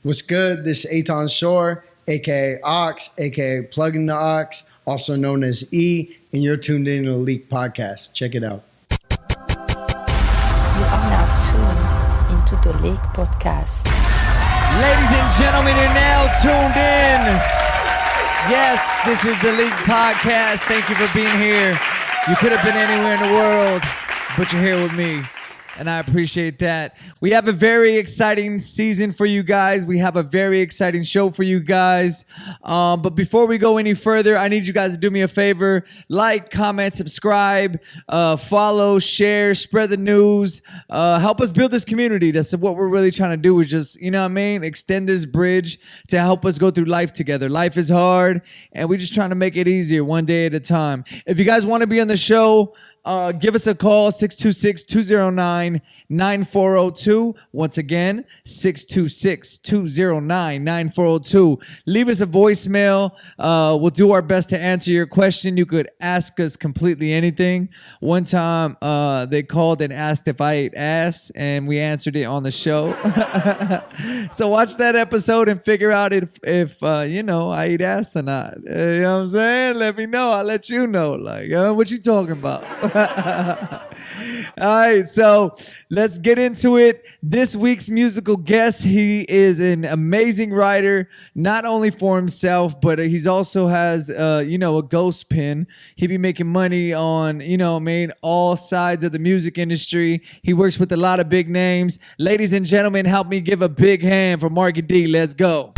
What's good? This is Aton Shore, aka Ox, aka Plugging the Ox, also known as E, and you're tuned in to the LIQ podcast. Check it out. You are now tuned into the LIQ podcast. Ladies and gentlemen, you're now tuned in. Yes, this is the LIQ podcast. Thank you for being here. You could have been anywhere in the world, but you're here with me. And I appreciate that. We have a very exciting season for you guys. We have a very exciting show for you guys. But before we go any further, I need you guys to do me a favor. Like, comment, subscribe, follow, share, spread the news. Help us build this community. That's what we're really trying to do, is just, you know what I mean? Extend this bridge to help us go through life together. Life is hard, and we're just trying to make it easier one day at a time. If you guys want to be on the show, give us a call, 626-209-9402. Once again, 626-209-9402. Leave us a voicemail. We'll do our best to answer your question. You could ask us completely anything. One time, they called and asked if I ate ass, and we answered it on the show. So watch that episode and figure out if you know, I eat ass or not. You know what I'm saying? Let me know. I'll let you know. Like, what you talking about? All right, so let's get into it. This week's musical guest, he is an amazing writer, not only for himself, but he's also has, a ghost pen. He be making money on, all sides of the music industry. He works with a lot of big names. Ladies and gentlemen, help me give a big hand for Marky D. Let's go.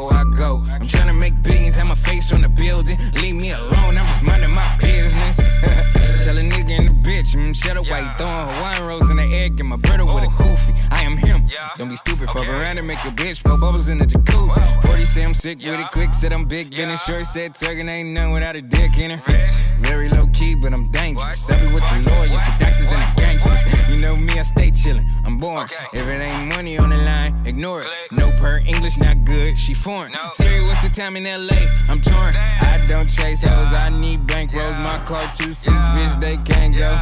I go. I'm trying to make billions, have my face on the building. Leave me alone, I'm just minding my business. Tell a nigga and a bitch, shut up while you throwing Hawaiian rolls in the egg and my brother with a goofy. I am him. Don't be stupid, fuck around and make a bitch blow bubbles in the jacuzzi. 40 say I'm sick with it quick, said I'm big, been in short, said Turkin ain't none without a dick in her. Very low key, but I'm dangerous. I be with the lawyers, the doctors, and the gangsters. You know me, I stay chillin', I'm born. If it ain't money on the line, ignore it. No per English, not good, she foreign. Siri, what's the time in LA? I'm torn. I don't chase hoes, I need bankrolls. My car 2-6, bitch, they can't go.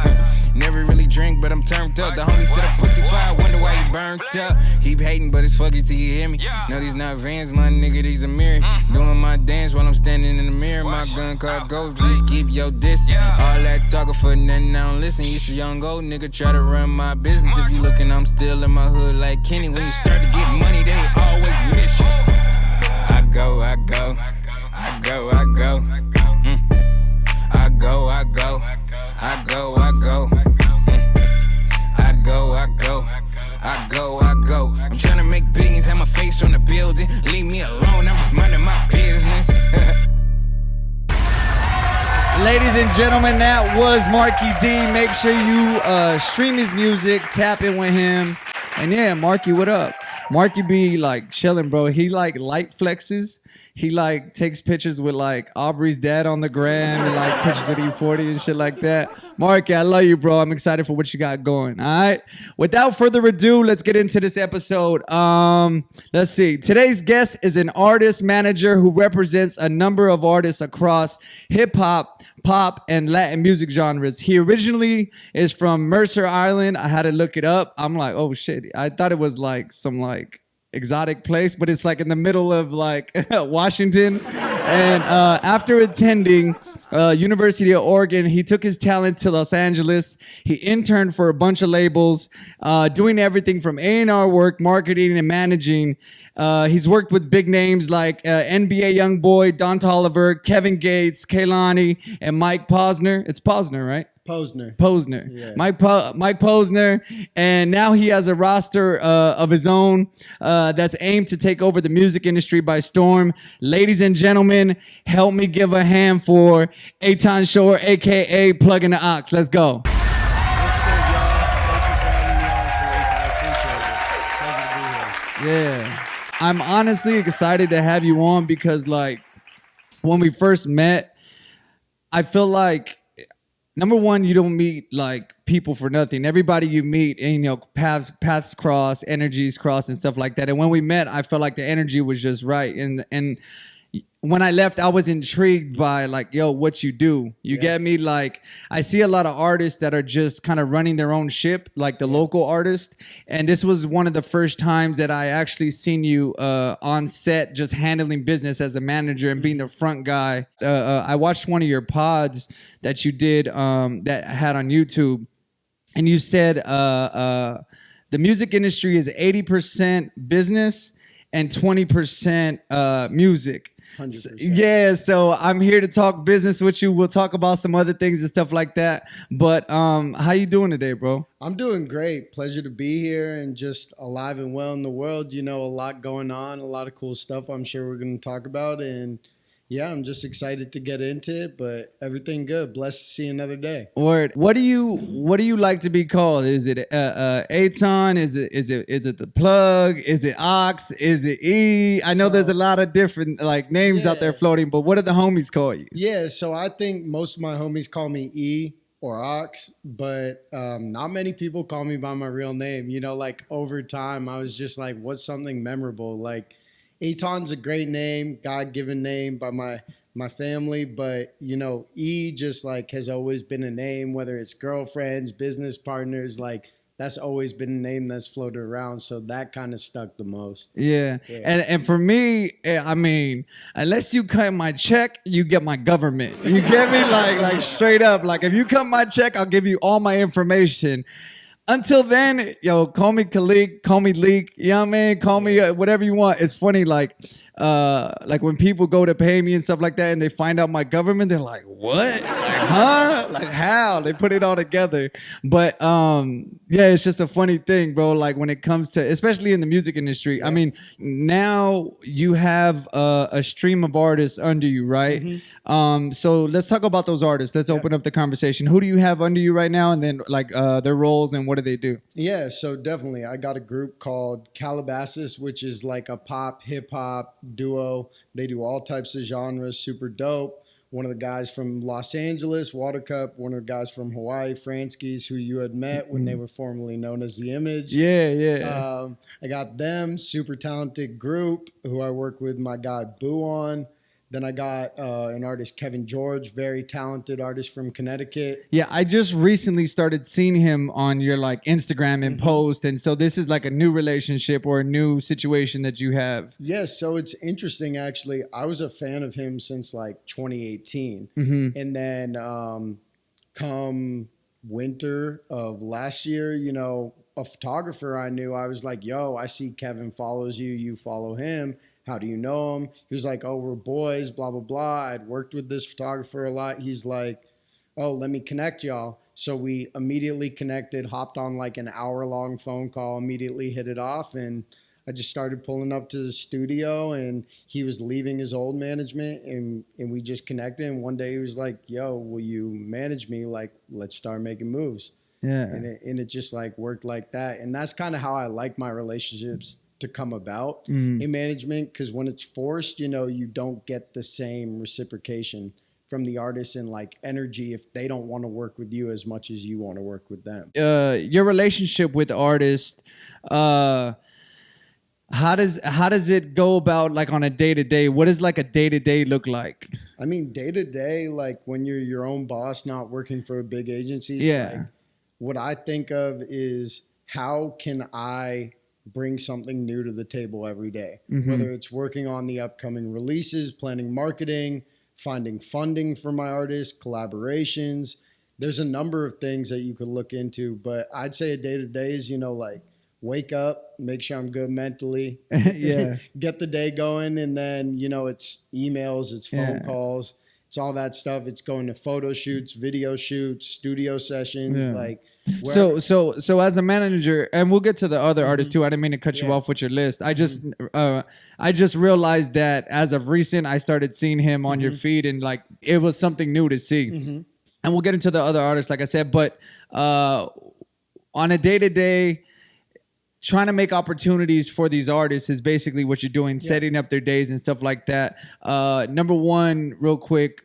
Never really drink, but I'm turned up. The homie said a pussy fire, wonder why he burnt up. Keep hating, but it's fucking till you hear me. No, these not Vans, my nigga, these are mirror. Doing my dance while I'm standing in the mirror. My gun called Ghost, please keep your distance. All that talking for nothing, I don't listen. You a young old nigga, try to run my business. If you looking, I'm still in my hood like Kenny. When you start to get money, they always miss you. I go. I go. I go. I go. I go. I go. I go. I go. I'm trying to make billions, have my face on the building. Leave me alone, I'm just minding my business. Ladies and gentlemen, that was Marky D. Make sure you stream his music, tap in with him. And yeah, Marky, what up? Marky be like chilling, bro. He like light flexes. He like takes pictures with like Aubrey's dad on the gram and like pictures with E40 and shit like that. Marky, I love you, bro. I'm excited for what you got going. All right. Without further ado, let's get into this episode. Let's see. Today's guest is an artist manager who represents a number of artists across hip hop, pop, and Latin music genres. He originally is from Mercer Island. I had to look it up. I'm like, oh shit. I thought it was like some like exotic place, but it's like in the middle of like Washington. And after attending University of Oregon, he took his talents to Los Angeles. He interned for a bunch of labels, doing everything from A&R work, marketing, and managing. He's worked with big names like NBA Youngboy, Don Toliver, Kevin Gates, Kehlani, and Mike Posner. It's Posner, right? Posner. Yeah. Mike Posner. And now he has a roster of his own that's aimed to take over the music industry by storm. Ladies and gentlemen, help me give a hand for Aton Shore, a.k.a. Plugging the Ox. Let's go. What's good, y'all? Thank you for having me on today. I appreciate it. Pleasure to be here. Yeah. I'm honestly excited to have you on because, like, when we first met, I feel like, number one, you don't meet like people for nothing. Everybody you meet, and paths cross, energies cross, and stuff like that. And when we met, I felt like the energy was just right. And when I left, I was intrigued by like, yo, what you do. You get me? Like, I see a lot of artists that are just kind of running their own ship, like the local artist. And this was one of the first times that I actually seen you on set, just handling business as a manager and being the front guy. I watched one of your pods that you did that I had on YouTube, and you said the music industry is 80% business and 20% music. 100%. Yeah, so I'm here to talk business with you. We'll talk about some other things and stuff like that. But how you doing today, bro? I'm doing great. Pleasure to be here and just alive and well in the world. You know, a lot going on, a lot of cool stuff I'm sure we're going to talk about. And yeah, I'm just excited to get into it, but everything good. Blessed to see another day. Word. What do you like to be called? Is it Aton? Is it the plug? Is it Ox? Is it E? I know there's a lot of different like names out there floating, but what do the homies call you? Yeah, so I think most of my homies call me E or Ox, but not many people call me by my real name. You know, like over time, I was just like, what's something memorable? Like, Aton's a great name, God-given name by my family, but you know, E just like has always been a name, whether it's girlfriends, business partners, like that's always been a name that's floated around. So that kind of stuck the most. Yeah. And for me, I mean, unless you cut my check, you get my government. You get me? Like straight up. Like if you cut my check, I'll give you all my information. Until then, yo, call me Khalik, call me Leak, you know what I mean? Call me whatever you want. It's funny, like when people go to pay me and stuff like that and they find out my government, they're like, what? Like, huh? Like how? They put it all together. But yeah, it's just a funny thing, bro. Like when it comes to, especially in the music industry, I mean, now you have a stream of artists under you, right? Mm-hmm. So let's talk about those artists. Let's open up the conversation. Who do you have under you right now? And then like their roles and what do they do? Yeah, so definitely. I got a group called Calabasas, which is like a pop, hip hop duo. They do all types of genres, super dope. One of the guys from Los Angeles, Watercup, one of the guys from Hawaii, Franskis, who you had met when they were formerly known as The Image. Yeah. I got them, super talented group who I work with my guy Boo on. Then I got an artist, Kevin George, very talented artist from Connecticut. Yeah, I just recently started seeing him on your like Instagram and post. And so this is like a new relationship or a new situation that you have. Yes, so it's interesting actually. I was a fan of him since like 2018. And then come winter of last year, you know, a photographer I knew, I was like, yo, I see Kevin follows you, you follow him. How do you know him? He was like, oh, we're boys, blah, blah, blah. I'd worked with this photographer a lot. He's like, oh, let me connect y'all. So we immediately connected, hopped on like an hour-long phone call, immediately hit it off. And I just started pulling up to the studio and he was leaving his old management and we just connected. And one day he was like, yo, will you manage me? Like, let's start making moves. Yeah. And it just like worked like that. And that's kind of how I like my relationships to come about in management, because when it's forced, you know, you don't get the same reciprocation from the artists and like energy if they don't want to work with you as much as you want to work with them. Your relationship with artists, how does it go about like on a day-to-day? What does like a day-to-day look like? I mean, day-to-day, like when you're your own boss, not working for a big agency, like, what I think of is how can I bring something new to the table every day, whether it's working on the upcoming releases, planning marketing, finding funding for my artists, collaborations. There's a number of things that you could look into, but I'd say a day-to-day is, you know, like wake up, make sure I'm good mentally, get the day going. And then, you know, it's emails, it's phone calls, it's all that stuff. It's going to photo shoots, video shoots, studio sessions, like. So as a manager, and we'll get to the other artists too. I didn't mean to cut you off with your list. I just realized that as of recent, I started seeing him on your feed, and like it was something new to see. And we'll get into the other artists, like I said. But on a day-to-day, trying to make opportunities for these artists is basically what you're doing, setting up their days and stuff like that. Number one, real quick.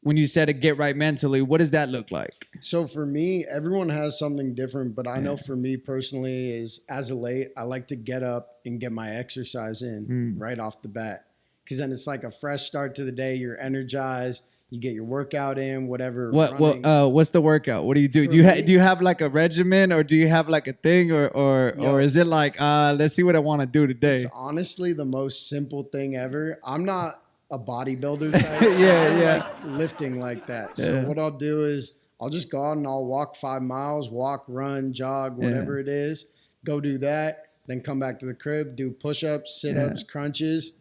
When you said to get right mentally, what does that look like? So for me, everyone has something different, but I know for me personally is as of late, I like to get up and get my exercise in right off the bat. because then it's like a fresh start to the day. You're energized. You get your workout in, whatever. What's the workout? What do you do? Do you have like a regimen, or do you have like a thing, or is it like let's see what I want to do today? It's honestly the most simple thing ever. I'm not a bodybuilder type. Yeah. Like lifting like that. So what I'll do is I'll just go out and I'll walk 5 miles, walk, run, jog, whatever it is. Go do that. Then come back to the crib, do push-ups, sit-ups, crunches.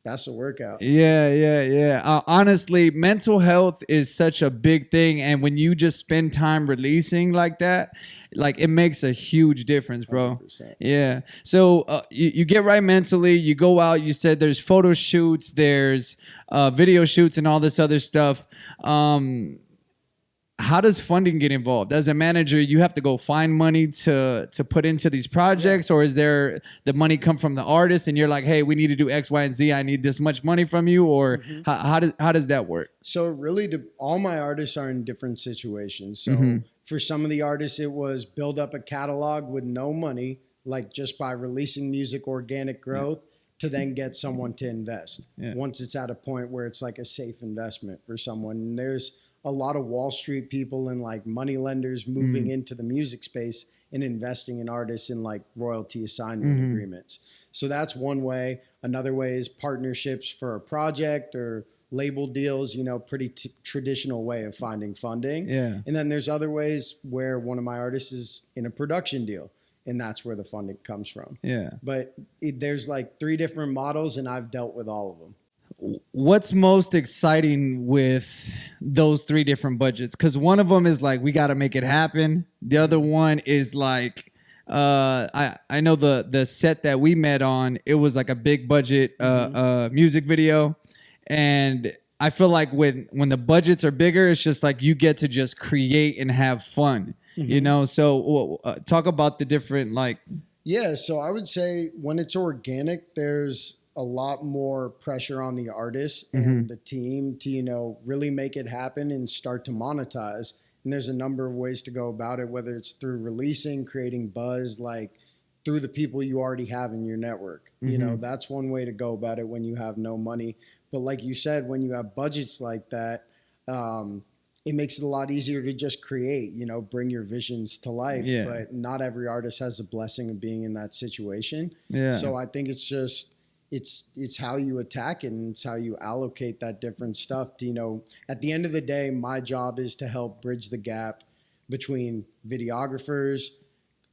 That's a workout. Yeah. Honestly, mental health is such a big thing. And when you just spend time releasing like that, like it makes a huge difference, bro. 100%. Yeah. So you get right mentally, you go out, you said there's photo shoots, there's video shoots and all this other stuff. How does funding get involved? As a manager, you have to go find money to put into these projects, or is there the money come from the artist and you're like, hey, we need to do X, Y, and Z. I need this much money from you, or how does that work? So really, all my artists are in different situations. So for some of the artists, it was build up a catalog with no money, like just by releasing music, organic growth, to then get someone to invest. Once it's at a point where it's like a safe investment for someone. And there's a lot of Wall Street people and like money lenders moving into the music space and investing in artists in like royalty assignment agreements. So that's one way. Another way is partnerships for a project or label deals, pretty traditional way of finding funding. Yeah. And then there's other ways where one of my artists is in a production deal, and that's where the funding comes from. Yeah. But there's like 3 different models, and I've dealt with all of them. What's most exciting with those 3 different budgets? Because one of them is like, we got to make it happen. The other one is like, I know the set that we met on, it was like a big budget music video. And I feel like when the budgets are bigger, it's just like you get to just create and have fun, So talk about the different like. Yeah, so I would say when it's organic, there's a lot more pressure on the artist and the team to, really make it happen and start to monetize. And there's a number of ways to go about it, whether it's through releasing, creating buzz, like through the people you already have in your network. That's one way to go about it when you have no money. But like you said, when you have budgets like that, it makes it a lot easier to just create, bring your visions to life. Yeah. But not every artist has the blessing of being in that situation. Yeah. So I think it's just, it's how you attack it, and it's how you allocate that different stuff. At the end of the day, my job is to help bridge the gap between videographers,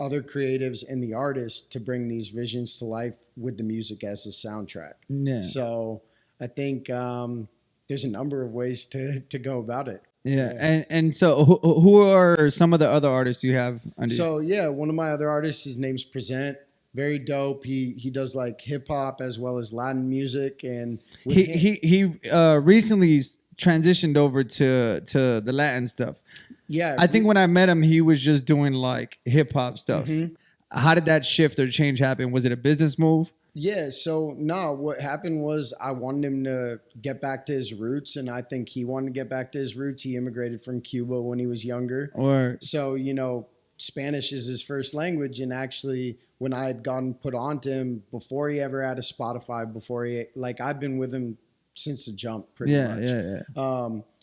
other creatives, and the artists to bring these visions to life with the music as a soundtrack. Yeah. So I think there's a number of ways to go about it. Yeah. And so who are some of the other artists you have under you? So one of my other artists, his name's Present. Very dope. He does like hip hop as well as Latin music, and he recently transitioned over to the Latin stuff. Yeah, I think when I met him, he was just doing like hip hop stuff. How did that shift or change happen? Was it a business move? Yeah. So no, what happened was I wanted him to get back to his roots, and I think he wanted to get back to his roots. He immigrated from Cuba when he was younger, so Spanish is his first language, and actually when I had gotten put onto him before he ever had a Spotify, I've been with him since the jump pretty much. Yeah.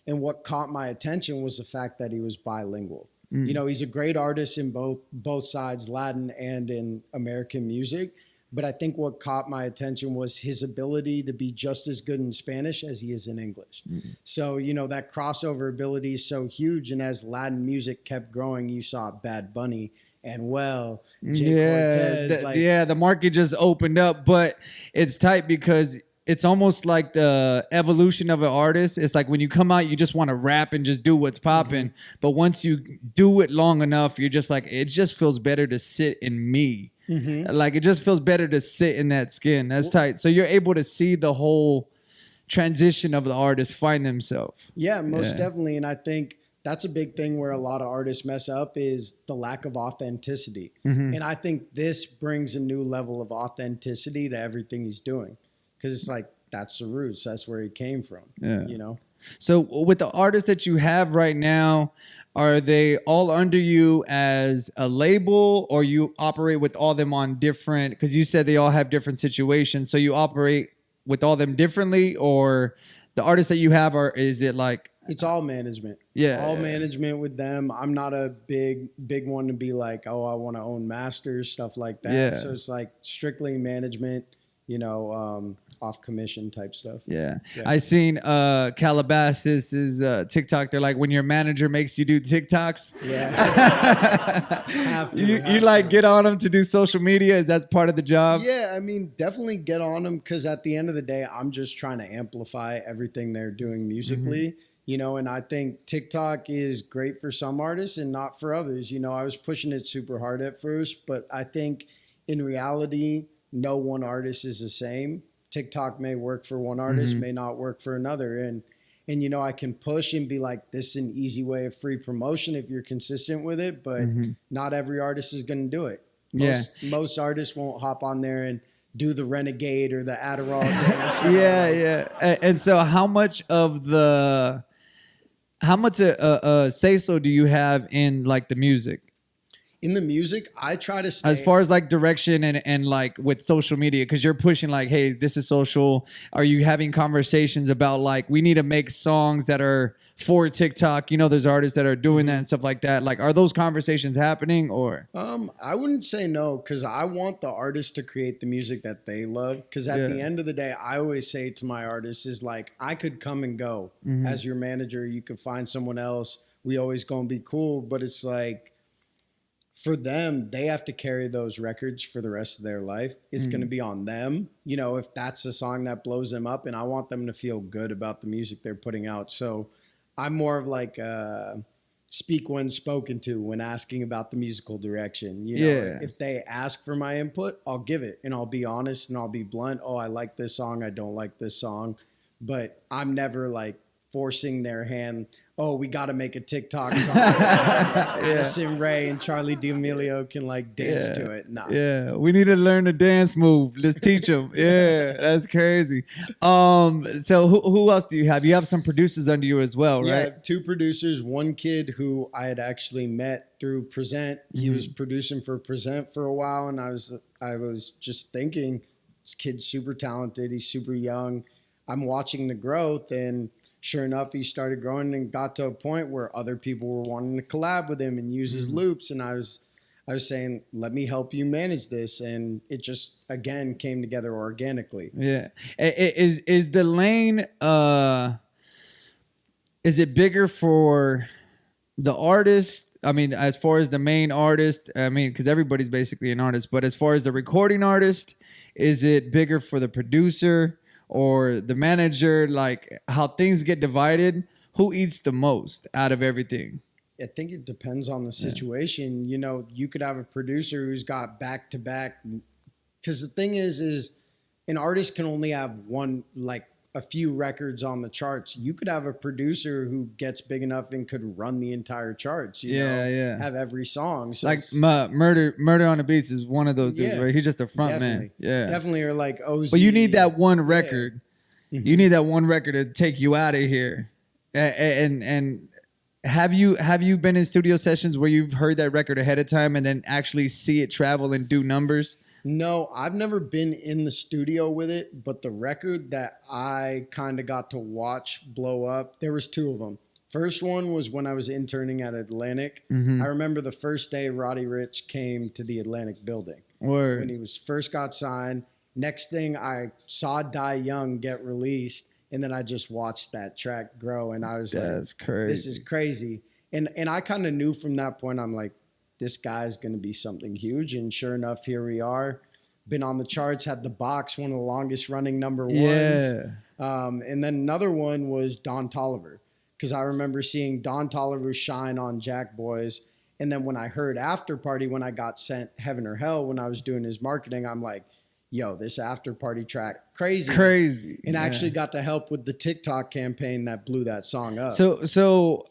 And what caught my attention was the fact that he was bilingual. He's a great artist in both sides, Latin and in American music. But I think what caught my attention was his ability to be just as good in Spanish as he is in English. So, that crossover ability is so huge. And as Latin music kept growing, you saw Bad Bunny and Jay Cortez. The market just opened up. But it's tight because it's almost like the evolution of an artist. It's like when you come out, you just want to rap and just do what's popping. But once you do it long enough, you're just like, it just feels better to sit in me. Like it just feels better to sit in that skin. That's tight. So you're able to see the whole transition of the artist find themselves. Yeah, most definitely. And I think that's a big thing where a lot of artists mess up is the lack of authenticity. And I think this brings a new level of authenticity to everything he's doing. Because it's like, that's the roots. That's where he came from, So with the artists that you have right now, are they all under you as a label, or you operate with all them on different, because you said they all have different situations. So you operate with all them differently, or the artists that you have is it like it's all management? All management with them. I'm not a big one to be like, oh, I want to own masters, stuff like that. So it's like strictly management, off commission type stuff. I seen Calabasas's TikTok. They're like, when your manager makes you do TikToks, Have to, you like get on them to do social media. Is that part of the job? I mean, definitely get on them, because at the end of the day, I'm just trying to amplify everything they're doing musically. And I think TikTok is great for some artists and not for others. I was pushing it super hard at first, but I think in reality, no one artist is the same. TikTok may work for one artist, may not work for another. And I can push and be like, this is an easy way of free promotion if you're consistent with it, but not every artist is going to do it. Most artists won't hop on there and do the Renegade or the Adderall dance. And so how much say so do you have in like the music? In the music, I try to stay... As far as like direction and like with social media, because you're pushing like, hey, this is social. Are you having conversations about like, we need to make songs that are for TikTok? There's artists that are doing that and stuff like that. Like, are those conversations happening or? I wouldn't say no, because I want the artist to create the music that they love. Because at the end of the day, I always say to my artists is like, I could come and go as your manager. You could find someone else. We always gonna be cool. But it's like, for them, they have to carry those records for the rest of their life. It's going to be on them, if that's a song that blows them up, and I want them to feel good about the music they're putting out. So I'm more of like speak when spoken to when asking about the musical direction. If they ask for my input, I'll give it, and I'll be honest and I'll be blunt. Oh, I like this song. I don't like this song. But I'm never like forcing their hand. Oh, we got to make a TikTok song. Addison Rae and Charlie D'Amelio can like dance to it. Nah. We need to learn the dance move. Let's teach them. That's crazy. So who else do you have? You have some producers under you as well, right? Yeah, I have 2 producers. One kid who I had actually met through Present. He was producing for Present for a while, and I was just thinking, this kid's super talented. He's super young. I'm watching the growth, and sure enough, he started growing and got to a point where other people were wanting to collab with him and use his loops. And I was saying, let me help you manage this. And it just, again, came together organically. Yeah. Is the lane, is it bigger for the artist? I mean, as far as the main artist, because everybody's basically an artist, but as far as the recording artist, is it bigger for the producer or the manager? Like how things get divided, who eats the most out of everything? I think it depends on the situation. You could have a producer who's got back-to-back, because the thing is an artist can only have one, like a few records on the charts. You could have a producer who gets big enough and could run the entire charts, have every song. So like Murder on the Beats is one of those dudes, right? He's just a front man. Definitely. Or like OZ. But you need that one record. You need that one record to take you out of here. And have you been in studio sessions where you've heard that record ahead of time and then actually see it travel and do numbers? No, I've never been in the studio with it, but the record that I kind of got to watch blow up, there was 2 of them. First one was when I was interning at Atlantic. I remember the first day Roddy Ricch came to the Atlantic building. Word. When he first got signed. Next thing, I saw Die Young get released, and then I just watched that track grow, and I was That's crazy. This is crazy. And I kind of knew from that point, I'm like, this guy's going to be something huge. And sure enough, here we are. Been on the charts, had The Box, one of the longest running number ones. And then another one was Don Toliver, because I remember seeing Don Toliver shine on Jack Boys. And then when I heard After Party, when I got sent Heaven or Hell, when I was doing his marketing, I'm like, yo, this After Party track, crazy. And I actually got to help with the TikTok campaign that blew that song up. So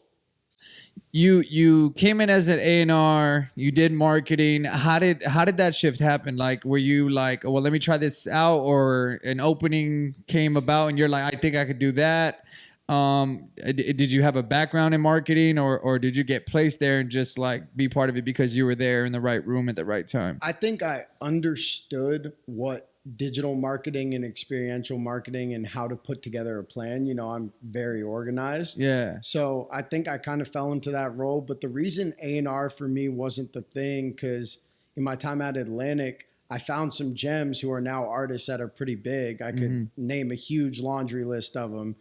you came in as an A&R, you did marketing. How did that shift happen? Like, were you like, well, let me try this out, or an opening came about and you're like, I think I could do that? Did you have a background in marketing, or did you get placed there and just like be part of it because you were there in the right room at the right time? I think I understood what digital marketing and experiential marketing and how to put together a plan. You know, I'm very organized. Yeah. So I think I kind of fell into that role. But the reason A&R for me wasn't the thing, because in my time at Atlantic, I found some gems who are now artists that are pretty big. I could name a huge laundry list of them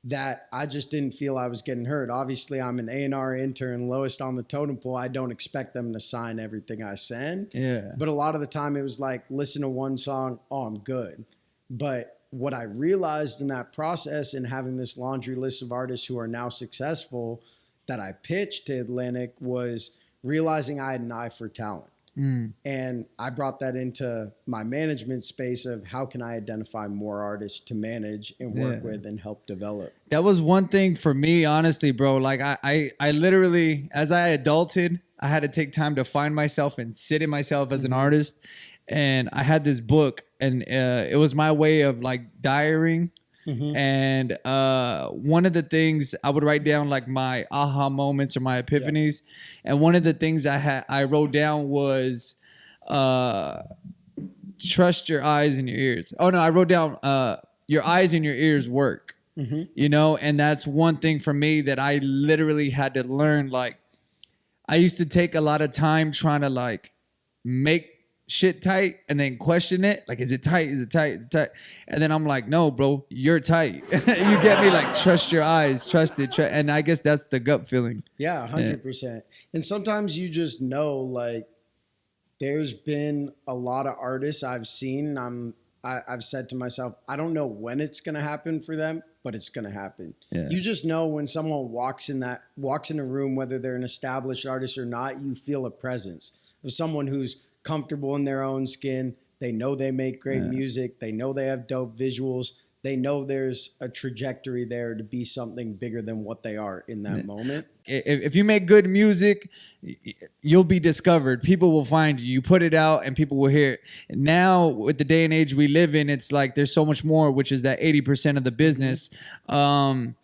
that I just didn't feel I was getting heard. Obviously, I'm an A&R intern, lowest on the totem pole. I don't expect them to sign everything I send. Yeah. But a lot of the time it was like, listen to one song, oh, I'm good. But what I realized in that process and having this laundry list of artists who are now successful that I pitched to Atlantic was realizing I had an eye for talent. And I brought that into my management space of how can I identify more artists to manage and work with and help develop. That was one thing for me, honestly, bro. Like I literally, as I adulted, I had to take time to find myself and sit in myself as an artist. And I had this book, and it was my way of like diarying. And one of the things I would write down like my aha moments or my epiphanies. And one of the things I wrote down was trust your eyes and your ears. Oh no, I wrote down your eyes and your ears work. You know, and that's one thing for me that I literally had to learn. Like I used to take a lot of time trying to like make shit tight and then question it, like, is it tight, is it tight, is it tight? And then I'm like, no bro, you're tight. You get me? Like, trust your eyes, trust it, and I guess that's the gut feeling. 100%. And sometimes you just know, like, there's been a lot of artists I've seen, and I've said to myself, I don't know when it's gonna happen for them, but it's gonna happen. You just know when someone walks in a room, whether they're an established artist or not, you feel a presence of someone who's comfortable in their own skin. They know they make great music. They know they have dope visuals. They know there's a trajectory there to be something bigger than what they are in that moment. If you make good music, you'll be discovered. People will find you. You put it out and people will hear it. Now, with the day and age we live in, it's like there's so much more, which is that 80% of the business. How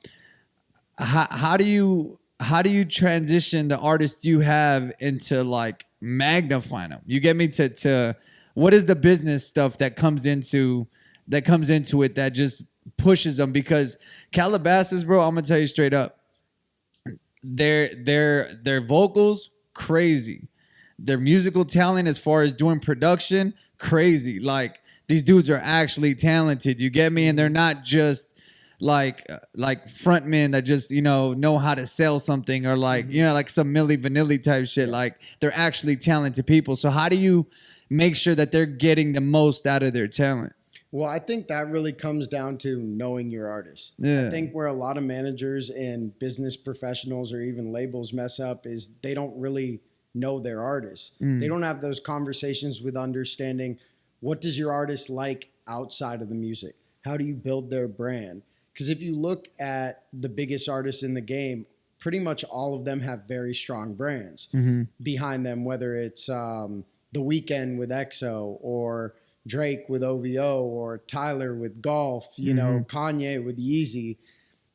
do you transition the artists you have into like magnifying them? You get me? To what is the business stuff that comes into it that just pushes them? Because Calabasas, bro, I'm gonna tell you straight up, their vocals crazy, their musical talent as far as doing production crazy. Like these dudes are actually talented. You get me? And they're not just like frontmen that just, you know how to sell something, or like, you know, like some Milli Vanilli type shit. Like they're actually talented people. So how do you make sure that they're getting the most out of their talent? Well, I think that really comes down to knowing your artist. I think where a lot of managers and business professionals or even labels mess up is they don't really know their artists. They don't have those conversations with understanding, what does your artist like outside of the music? How do you build their brand? Because if you look at the biggest artists in the game, pretty much all of them have very strong brands behind them, whether it's The Weeknd with EXO, or Drake with OVO, or Tyler with Golf, you know, Kanye with Yeezy.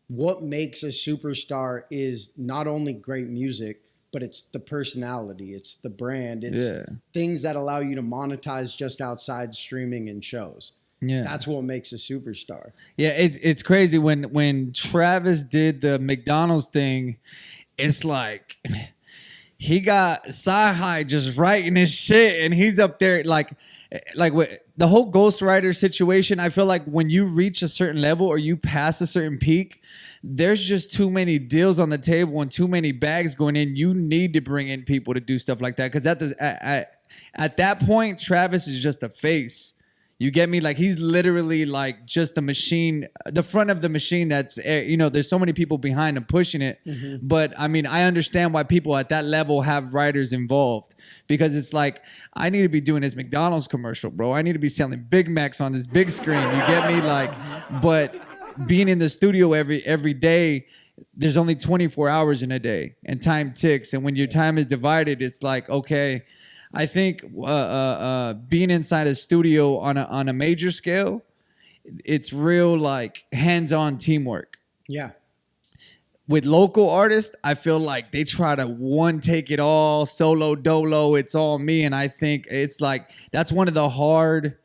What makes a superstar is not only great music, but it's the personality, it's the brand, it's things that allow you to monetize just outside streaming and shows. That's what makes a superstar. It's crazy when Travis did the McDonald's thing. It's like he got Sci-Hi just writing his shit, and he's up there like with the whole ghostwriter situation. I feel like when you reach a certain level or you pass a certain peak, there's just too many deals on the table and too many bags going in. You need to bring in people to do stuff like that, because at that point, Travis is just a face. You get me? Like, he's literally like just the machine, the front of the machine that's, you know, there's so many people behind him pushing it. But I mean, I understand why people at that level have writers involved, because it's like, I need to be doing this McDonald's commercial, bro. I need to be selling Big Macs on this big screen. You get me? Like, but being in the studio every day, there's only 24 hours in a day, and time ticks. And when your time is divided, it's like, okay, I think being inside a studio on a major scale, it's real like hands-on teamwork. Yeah. With local artists, I feel like they try to take it all, solo dolo, it's all me. And I think it's like, that's one of the hard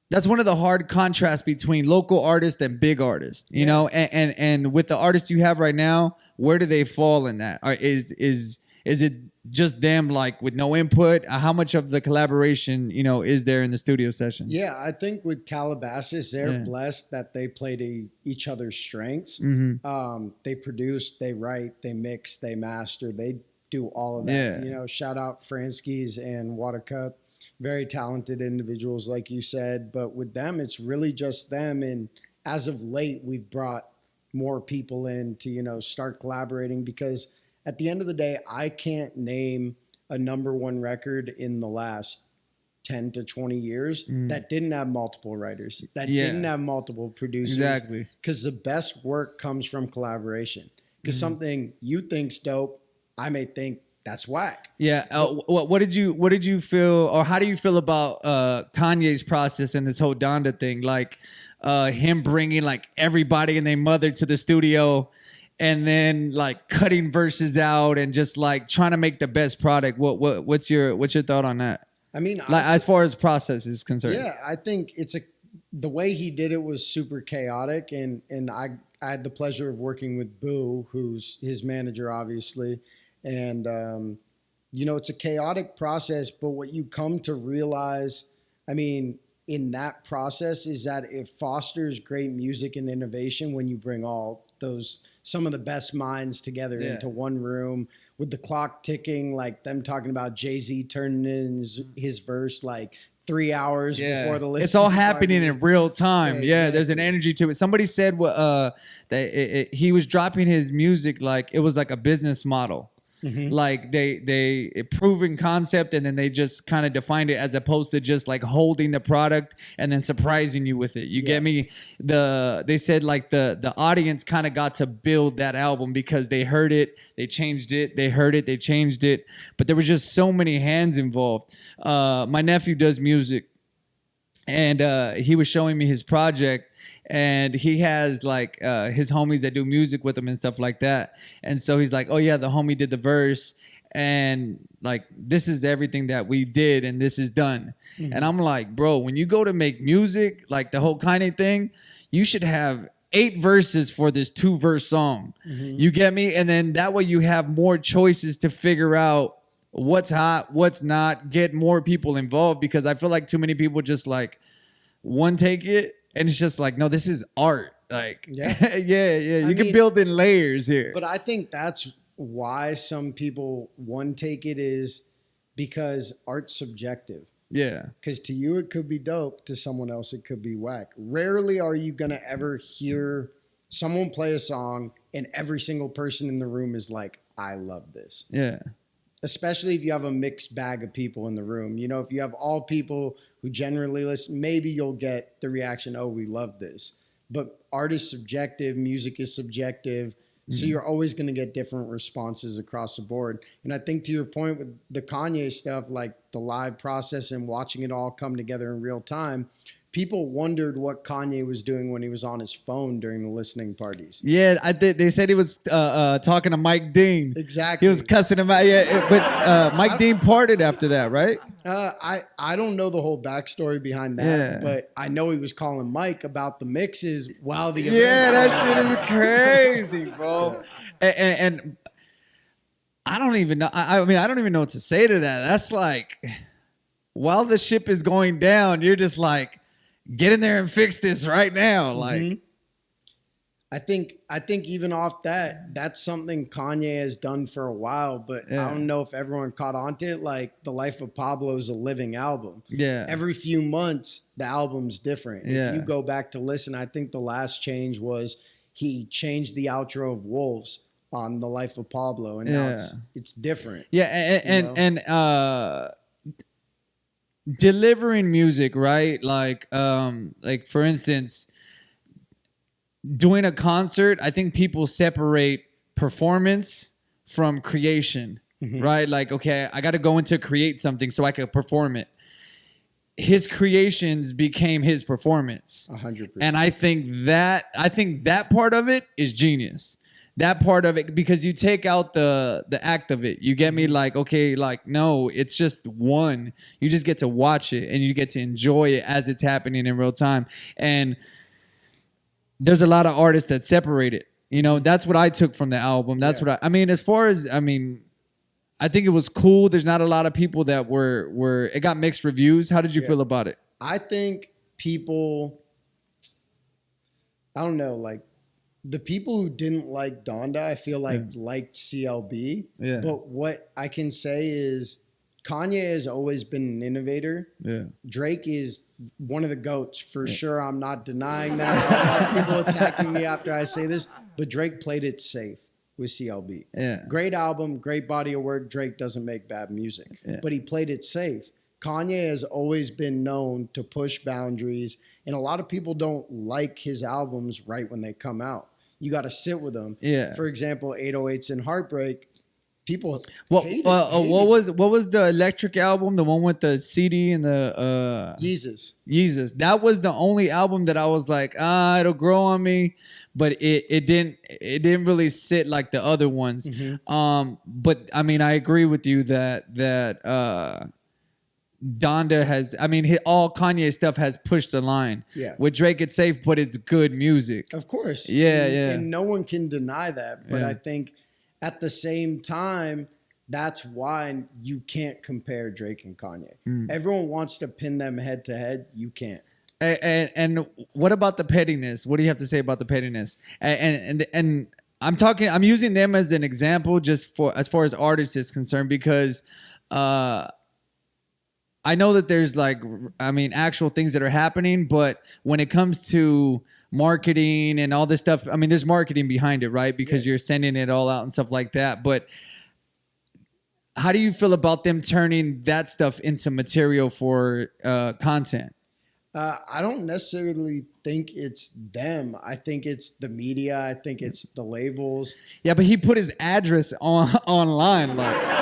that's one of the hard contrasts between local artists and big artists, you know, and with the artists you have right now, where do they fall in that? Is it just them like with no input? How much of the collaboration, you know, is there in the studio sessions? Yeah, I think with Calabasas, they're blessed that they play to each other's strengths. They produce, they write, they mix, they master, they do all of that. Yeah. You know, shout out Franskis and Watercup. Very talented individuals, like you said. But with them, it's really just them. And as of late, we've brought more people in to, you know, start collaborating, because at the end of the day, I can't name a number one record in the last 10 to 20 years that didn't have multiple writers, that didn't have multiple producers. Exactly. Because the best work comes from collaboration. Because something you think's dope, I may think that's whack. Yeah. What did you feel, or how do you feel about Kanye's process and this whole Donda thing? Like him bringing like everybody and their mother to the studio, and then like cutting verses out and just like trying to make the best product. What's your thought on that? I mean, like as far as process is concerned. Yeah, I think the way he did it was super chaotic, and I had the pleasure of working with Boo, who's his manager, obviously. And, you know, it's a chaotic process, but what you come to realize, I mean, in that process is that it fosters great music and innovation when you bring some of the best minds together into one room with the clock ticking, like them talking about Jay-Z turning in his verse like 3 hours before the list. It's all happening in real time. Yeah, There's an energy to it. Somebody said that he was dropping his music like it was like a business model. Like they proven concept, and then they just kind of defined it, as opposed to just like holding the product and then surprising you with it. You get me? They said like the audience kind of got to build that album because they heard it, they changed it, they heard it, they changed it. But there was just so many hands involved. My nephew does music, and he was showing me his project. And he has like his homies that do music with him and stuff like that. And so he's like, oh yeah, the homie did the verse, and like this is everything that we did, and this is done. And I'm like, bro, when you go to make music, like the whole Kanye thing, you should have 8 verses for this 2-verse song. You get me? And then that way you have more choices to figure out what's hot, what's not, get more people involved, because I feel like too many people just like one take it. And it's just like, no, this is art. Like, you can build in layers here. But I think that's why some people one take it, is because art's subjective. Yeah. Because to you, it could be dope. To someone else, it could be whack. Rarely are you going to ever hear someone play a song and every single person in the room is like, I love this. Yeah. Especially if you have a mixed bag of people in the room. You know, if you have all people who generally listen, maybe you'll get the reaction, oh, we love this. But art is subjective, music is subjective. So you're always going to get different responses across the board. And I think to your point with the Kanye stuff, like the live process and watching it all come together in real time, people wondered what Kanye was doing when he was on his phone during the listening parties. Yeah, I did. They said he was talking to Mike Dean. Exactly. He was cussing him out. Yeah, but Mike Dean parted after that, right? I don't know the whole backstory behind that, but I know he was calling Mike about the mixes while the event. Yeah, that shit is crazy, bro. And I don't even know. I mean, I don't even know what to say to that. That's like, while the ship is going down, you're just like, get in there and fix this right now. Like, I think even off that, that's something Kanye has done for a while, but I don't know if everyone caught on to it. Like, The Life of Pablo is a living album. Yeah. Every few months, the album's different. Yeah. If you go back to listen, I think the last change was he changed the outro of Wolves on The Life of Pablo, and now it's different. Yeah, and delivering music, right? Like for instance, doing a concert, I think people separate performance from creation, right? Like, okay, I got to go into create something so I could perform it. His creations became his performance. 100%. And I think that part of it is genius. that part of it, because you take out the act of it. You get me? Like, okay, like, no, it's just one. You just get to watch it and you get to enjoy it as it's happening in real time. And there's a lot of artists that separate it. You know, that's what I took from the album. That's what I mean, as far as, I mean, I think it was cool. There's not a lot of people that were it got mixed reviews. How did you feel about it? I think people, I don't know, like, the people who didn't like Donda, I feel like liked CLB. Yeah. But what I can say is Kanye has always been an innovator. Yeah. Drake is one of the GOATs for sure. I'm not denying that. People attacking me after I say this, but Drake played it safe with CLB. Yeah. Great album, great body of work. Drake doesn't make bad music, but he played it safe. Kanye has always been known to push boundaries, and a lot of people don't like his albums right when they come out. You got to sit with them. Yeah. For example, 808s and Heartbreak. People What was the Electric album? The one with the CD and the Yeezus. That was the only album that I was like, it'll grow on me, but it didn't really sit like the other ones. But I mean, I agree with you that Donda has, I mean, all Kanye stuff has pushed the line. Yeah. With Drake, it's safe, but it's good music. Of course. Yeah, and no one can deny that. But I think at the same time, that's why you can't compare Drake and Kanye. Everyone wants to pin them head to head. You can't. And what about the pettiness? What do you have to say about the pettiness? And I'm using them as an example just for as far as artists is concerned, because I know that there's like, I mean, actual things that are happening, but when it comes to marketing and all this stuff, I mean, there's marketing behind it, right? Because you're sending it all out and stuff like that. But how do you feel about them turning that stuff into material for content? I don't necessarily think it's them. I think it's the media. I think it's the labels. Yeah, but he put his address online, like.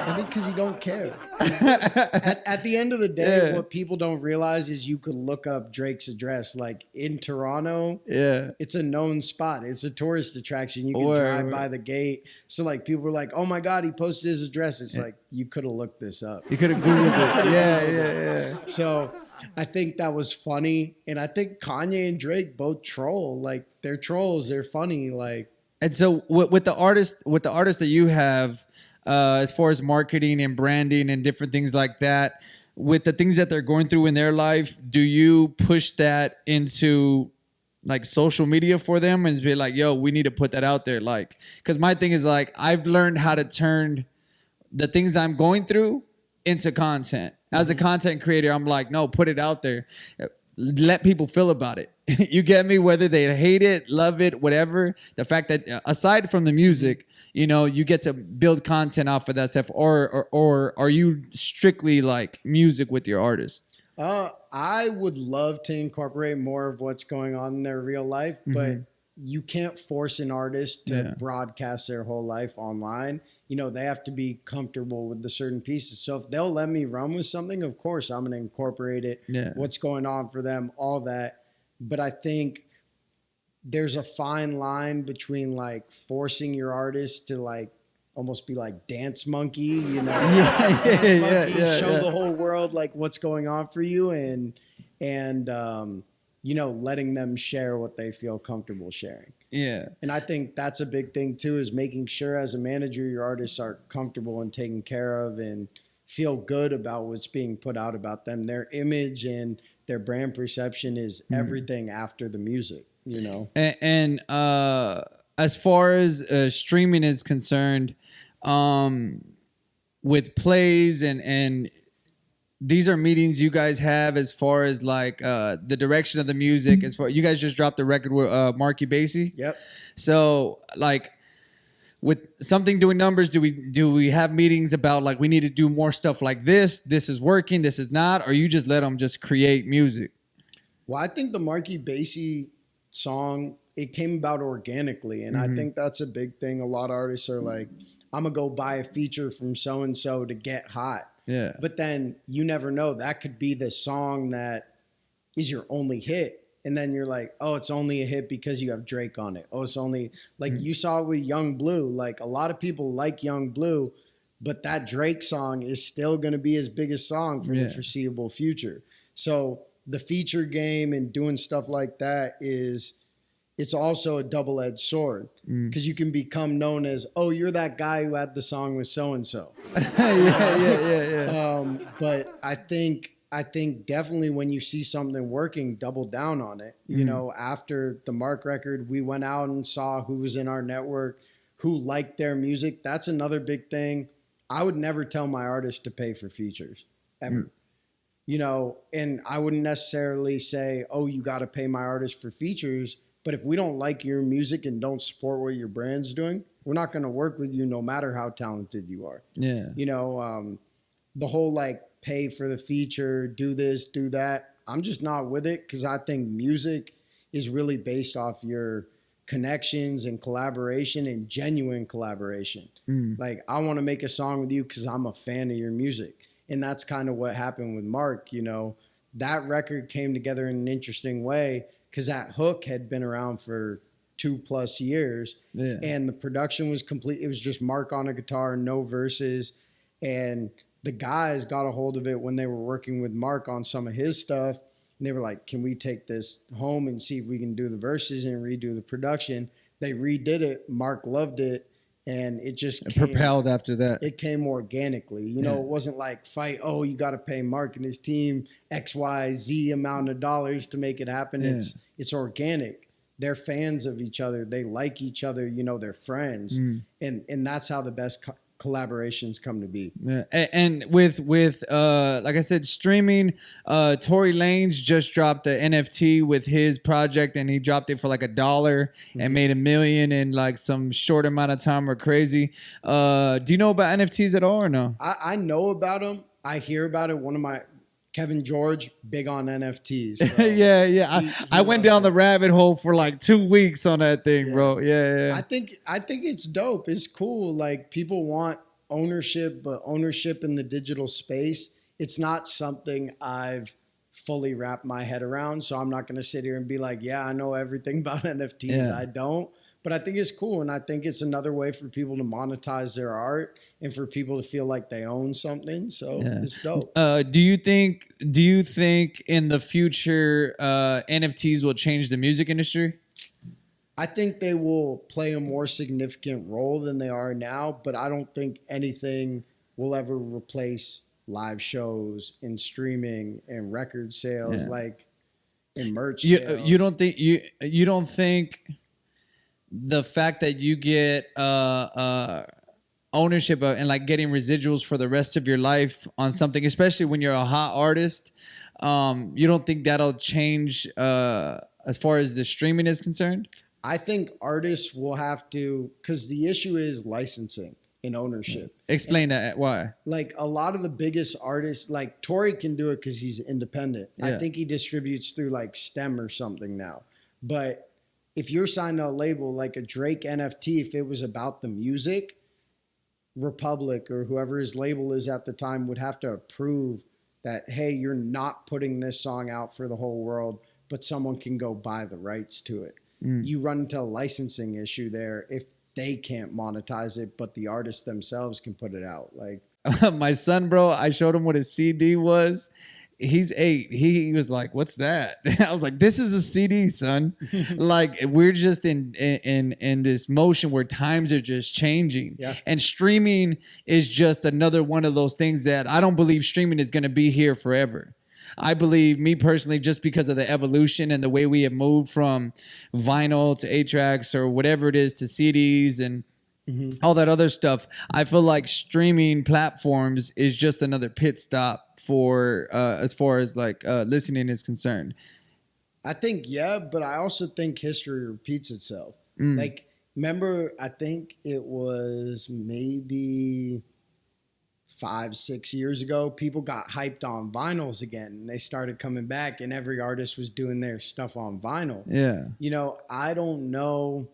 I mean, because he don't care. At the end of the day, what people don't realize is you could look up Drake's address. Like in Toronto, it's a known spot. It's a tourist attraction. You can drive by the gate. So like people were like, "Oh my God, he posted his address." It's like you could have looked this up. You could have Googled it. Yeah. So I think that was funny, and I think Kanye and Drake both troll. Like they're trolls. They're funny. Like, and so with the artists that you have. As far as marketing and branding and different things like that, with the things that they're going through in their life, do you push that into like social media for them and be like, yo, we need to put that out there? Like, because my thing is like, I've learned how to turn the things I'm going through into content. As a content creator, I'm like, no, put it out there. Let people feel about it. You get me? Whether they hate it, love it, whatever. The fact that aside from the music, you know, you get to build content off of that stuff, or are you strictly like music with your artist? I would love to incorporate more of what's going on in their real life, but you can't force an artist to broadcast their whole life online. You know, they have to be comfortable with the certain pieces. So if they'll let me run with something, of course, I'm going to incorporate it, what's going on for them, all that. But I think there's a fine line between like forcing your artist to like almost be like dance monkey, you know, show the whole world like what's going on for you, and you know, letting them share what they feel comfortable sharing. Yeah. And I think that's a big thing too, is making sure as a manager, your artists are comfortable and taken care of and feel good about what's being put out about them. Their image and their brand perception is everything after the music, you know? And as far as streaming is concerned, with plays and these are meetings you guys have as far as like the direction of the music. As far you guys just dropped the record with Marky Basie. Yep. So like with something doing numbers, do we have meetings about like we need to do more stuff like this? This is working. This is not. Or you just let them just create music? Well, I think the Marky Basie song, it came about organically, and I think that's a big thing. A lot of artists are like, I'm gonna go buy a feature from so and so to get hot. Yeah. But then you never know. That could be the song that is your only hit. And then you're like, oh, it's only a hit because you have Drake on it. Oh, it's only like you saw it with Young Blue. Like a lot of people like Young Blue, but that Drake song is still going to be his biggest song for the foreseeable future. So the feature game and doing stuff like that it's also a double-edged sword because you can become known as, oh, you're that guy who had the song with so-and-so. But I think definitely when you see something working, double down on it. You know, after the Mark record, we went out and saw who was in our network, who liked their music. That's another big thing. I would never tell my artists to pay for features, ever. You know, and I wouldn't necessarily say, oh, you got to pay my artist for features. But if we don't like your music and don't support what your brand's doing, we're not going to work with you no matter how talented you are. Yeah. You know, the whole like pay for the feature, do this, do that. I'm just not with it because I think music is really based off your connections and collaboration and genuine collaboration. Like I want to make a song with you because I'm a fan of your music. And that's kind of what happened with Mark. You know, that record came together in an interesting way because that hook had been around for 2+ years and the production was complete. It was just Mark on a guitar, no verses. And the guys got a hold of it when they were working with Mark on some of his stuff. And they were like, can we take this home and see if we can do the verses and redo the production? They redid it. Mark loved it. And it just propelled after that. It came organically. You know, it wasn't like fight, oh, you got to pay Mark and his team X, Y, Z amount of dollars to make it happen. It's organic. They're fans of each other. They like each other. You know, they're friends. And that's how the best collaborations come to be. And with like I said, streaming, Tory Lanez just dropped the NFT with his project and he dropped it for like $1 and made $1 million in like some short amount of time or crazy. Do you know about NFTs at all or no? I know about them. I hear about it. Kevin George, big on NFTs. So I went down the rabbit hole for like 2 weeks on that thing, bro. I think it's dope. It's cool. Like people want ownership, but ownership in the digital space, it's not something I've fully wrapped my head around. So I'm not going to sit here and be like, yeah, I know everything about NFTs. I don't. But I think it's cool, and I think it's another way for people to monetize their art and for people to feel like they own something. So it's dope. Do you think in the future NFTs will change the music industry? I think they will play a more significant role than they are now, but I don't think anything will ever replace live shows and streaming and record sales, like and merch sales. You don't think the fact that you get ownership of, and like getting residuals for the rest of your life on something, especially when you're a hot artist, you don't think that'll change as far as the streaming is concerned? I think artists will have to, because the issue is licensing and ownership. Explain that. Why? Like a lot of the biggest artists, like Tory can do it because he's independent. I think he distributes through like STEM or something now. But if you're signed to a label like a Drake NFT, if it was about the music, Republic or whoever his label is at the time would have to approve that, hey, you're not putting this song out for the whole world, but someone can go buy the rights to it. You run into a licensing issue there if they can't monetize it, but the artists themselves can put it out. Like my son, bro, I showed him what his CD was. He's 8. He was like, "What's that?" I was like, "This is a CD, son." Like we're just in this motion where times are just changing, and streaming is just another one of those things that I don't believe streaming is going to be here forever. I believe, me personally, just because of the evolution and the way we have moved from vinyl to 8-tracks or whatever it is to CDs and all that other stuff, I feel like streaming platforms is just another pit stop for as far as like listening is concerned. I think, but I also think history repeats itself. Like, remember, I think it was maybe 5-6 years ago, people got hyped on vinyls again and they started coming back and every artist was doing their stuff on vinyl. You know, I don't know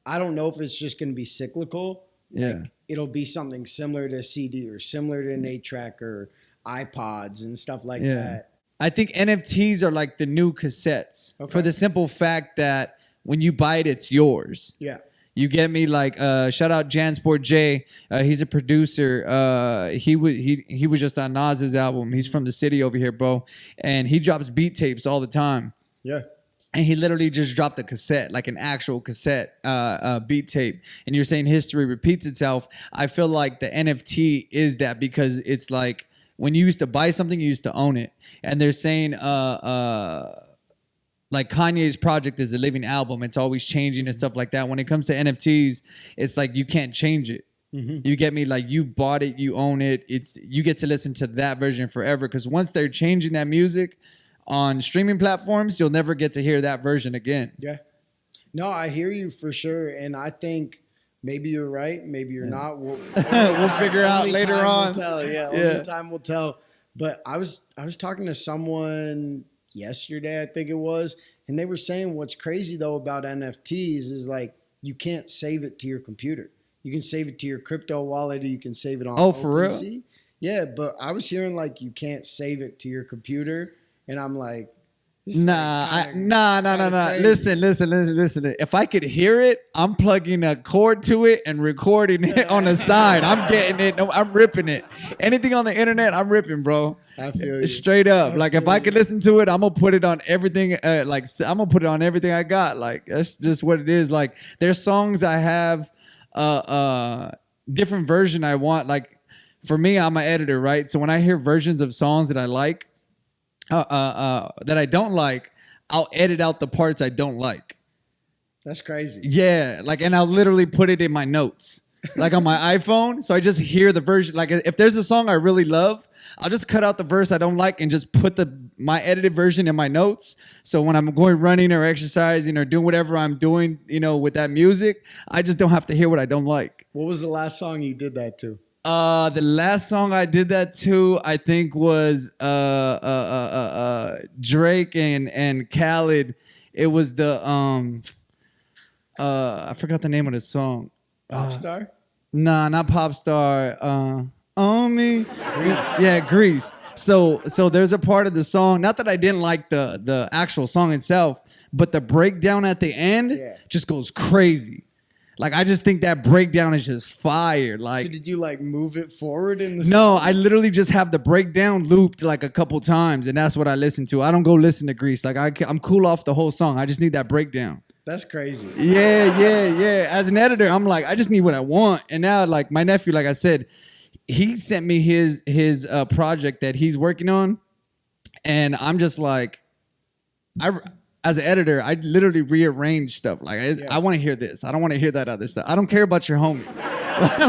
if it's just going to be cyclical. Like, it'll be something similar to a CD or similar to an 8-track or iPods and stuff like that. I think NFTs are like the new cassettes for the simple fact that when you buy it, it's yours. Yeah. You get me? Like, shout out Jansport J. He's a producer. He was just on Nas's album. He's from the city over here, bro. And he drops beat tapes all the time. Yeah. And he literally just dropped a cassette, like an actual cassette beat tape. And you're saying history repeats itself. I feel like the NFT is that because it's like when you used to buy something, you used to own it. And they're saying like Kanye's project is a living album. It's always changing and stuff like that. When it comes to NFTs, it's like you can't change it. You get me? Like you bought it, you own it. You get to listen to that version forever. Because once they're changing that music on streaming platforms, you'll never get to hear that version again. Yeah. No, I hear you for sure. And I think maybe you're right. Maybe you're not. We'll figure out later on. Only time will tell. But I was talking to someone yesterday, I think it was, and they were saying what's crazy though about NFTs is like you can't save it to your computer. You can save it to your crypto wallet, or you can save it on for real? OpenSea. Yeah, but I was hearing like you can't save it to your computer, and I'm like, nah. Listen. If I could hear it, I'm plugging a cord to it and recording it on the side. I'm getting it. No, I'm ripping it. Anything on the internet, I'm ripping, bro. I feel you. Straight up. Like if I could listen to it, I'm gonna put it on everything. I'm gonna put it on everything I got. Like that's just what it is. Like there's songs I have, different version I want. Like for me, I'm an editor, right? So when I hear versions of songs that I like, that I don't like, I'll edit out the parts I don't like. That's crazy. Yeah, like, and I'll literally put it in my notes, like on my iPhone. So I just hear the version. Like, if there's a song I really love, I'll just cut out the verse I don't like and just put my edited version in my notes. So when I'm going running or exercising or doing whatever I'm doing, with that music, I just don't have to hear what I don't like. What was the last song you did that to? The last song I did that to, I think, was Drake and Khaled. It was the I forgot the name of the song. Popstar? Nah, not Popstar. On Me. Grease. Yeah, Grease. So there's a part of the song, not that I didn't like the actual song itself, but the breakdown at the end just goes crazy. Like, I just think that breakdown is just fire. Like, so did you like move it forward in the song? No, I literally just have the breakdown looped like a couple times, and that's what I listen to. I don't go listen to Grease. Like, I'm cool off the whole song. I just need that breakdown. That's crazy. Yeah. As an editor, I'm like, I just need what I want. And now, like, my nephew, like I said, he sent me his project that he's working on, and I'm just like, as an editor, I literally rearrange stuff. Like, I want to hear this. I don't want to hear that other stuff. I don't care about your homie.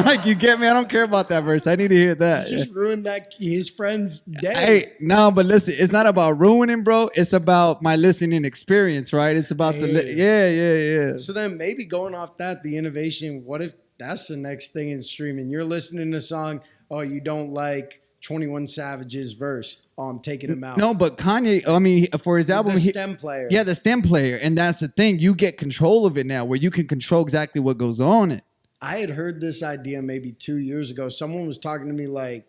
Like, you get me? I don't care about that verse. I need to hear that. You just ruined his friend's day. Hey, no, but listen, it's not about ruining, bro. It's about my listening experience, right? It's about yeah. So then maybe going off that, the innovation, what if that's the next thing in streaming? You're listening to a song, oh, you don't like 21 Savage's verse. Oh, I'm taking him out. No, but Kanye, I mean, for his album, the stem player. Yeah, the stem player. And that's the thing. You get control of it now where you can control exactly what goes on it. I had heard this idea maybe 2 years ago. Someone was talking to me like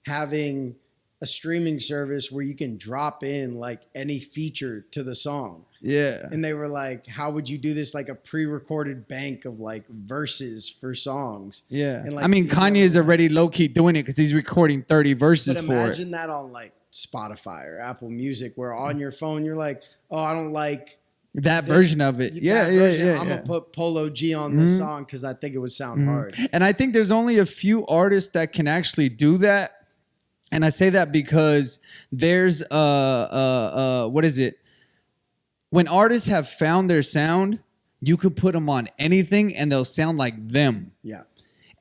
having a streaming service where you can drop in like any feature to the song. Yeah. And they were like, how would you do this? Like a pre-recorded bank of like verses for songs. Yeah. And like, I mean, Kanye is already low-key doing it because he's recording 30 verses for it. Imagine that on like Spotify or Apple Music where on your phone you're like, oh, I don't like that version of it. Yeah. I'm going to put Polo G on this song because I think it would sound hard. And I think there's only a few artists that can actually do that. And I say that because there's what is it? When artists have found their sound, you could put them on anything and they'll sound like them. Yeah.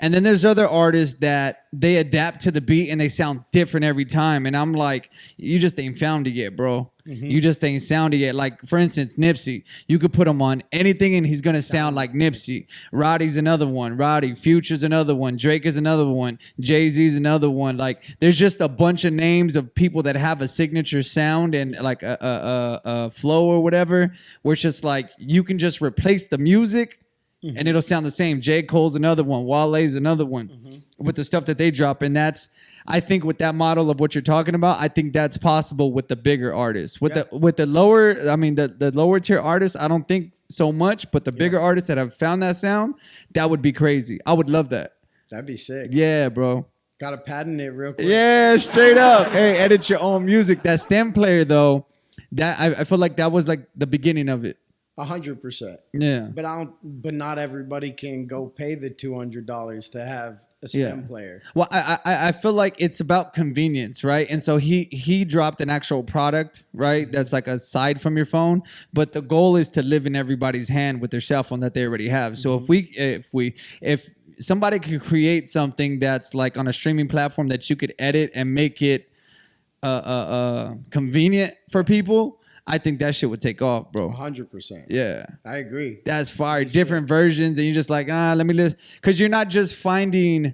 And then there's other artists that they adapt to the beat and they sound different every time. And I'm like, you just ain't found it yet, bro. You just ain't sounded yet. Like, for instance, Nipsey. You could put him on anything and he's going to sound like Nipsey. Roddy's another one. Future's another one. Drake is another one. Jay-Z's another one. Like, there's just a bunch of names of people that have a signature sound and like a flow or whatever, where it's just like you can just replace the music and it'll sound the same. J. Cole's another one. Wale's another one with the stuff that they drop. And that's, I think with that model of what you're talking about, I think that's possible with the bigger artists. With the lower, I mean, the lower tier artists, I don't think so much, but the bigger artists that have found that sound, that would be crazy. I would love that. That'd be sick. Yeah, bro. Got to patent it real quick. Yeah, straight up. Hey, edit your own music. That stem player, though, that I feel like that was like the beginning of it. 100%. Yeah. But not everybody can go pay the $200 to have a stem player. Well, I feel like it's about convenience, right? And so he dropped an actual product, right? That's like aside from your phone, but the goal is to live in everybody's hand with their cell phone that they already have. So if somebody could create something that's like on a streaming platform that you could edit and make it convenient for people, I think that shit would take off, bro. 100%. Yeah. I agree. That's fire. Different versions, and you're just like, let me listen. Because you're not just finding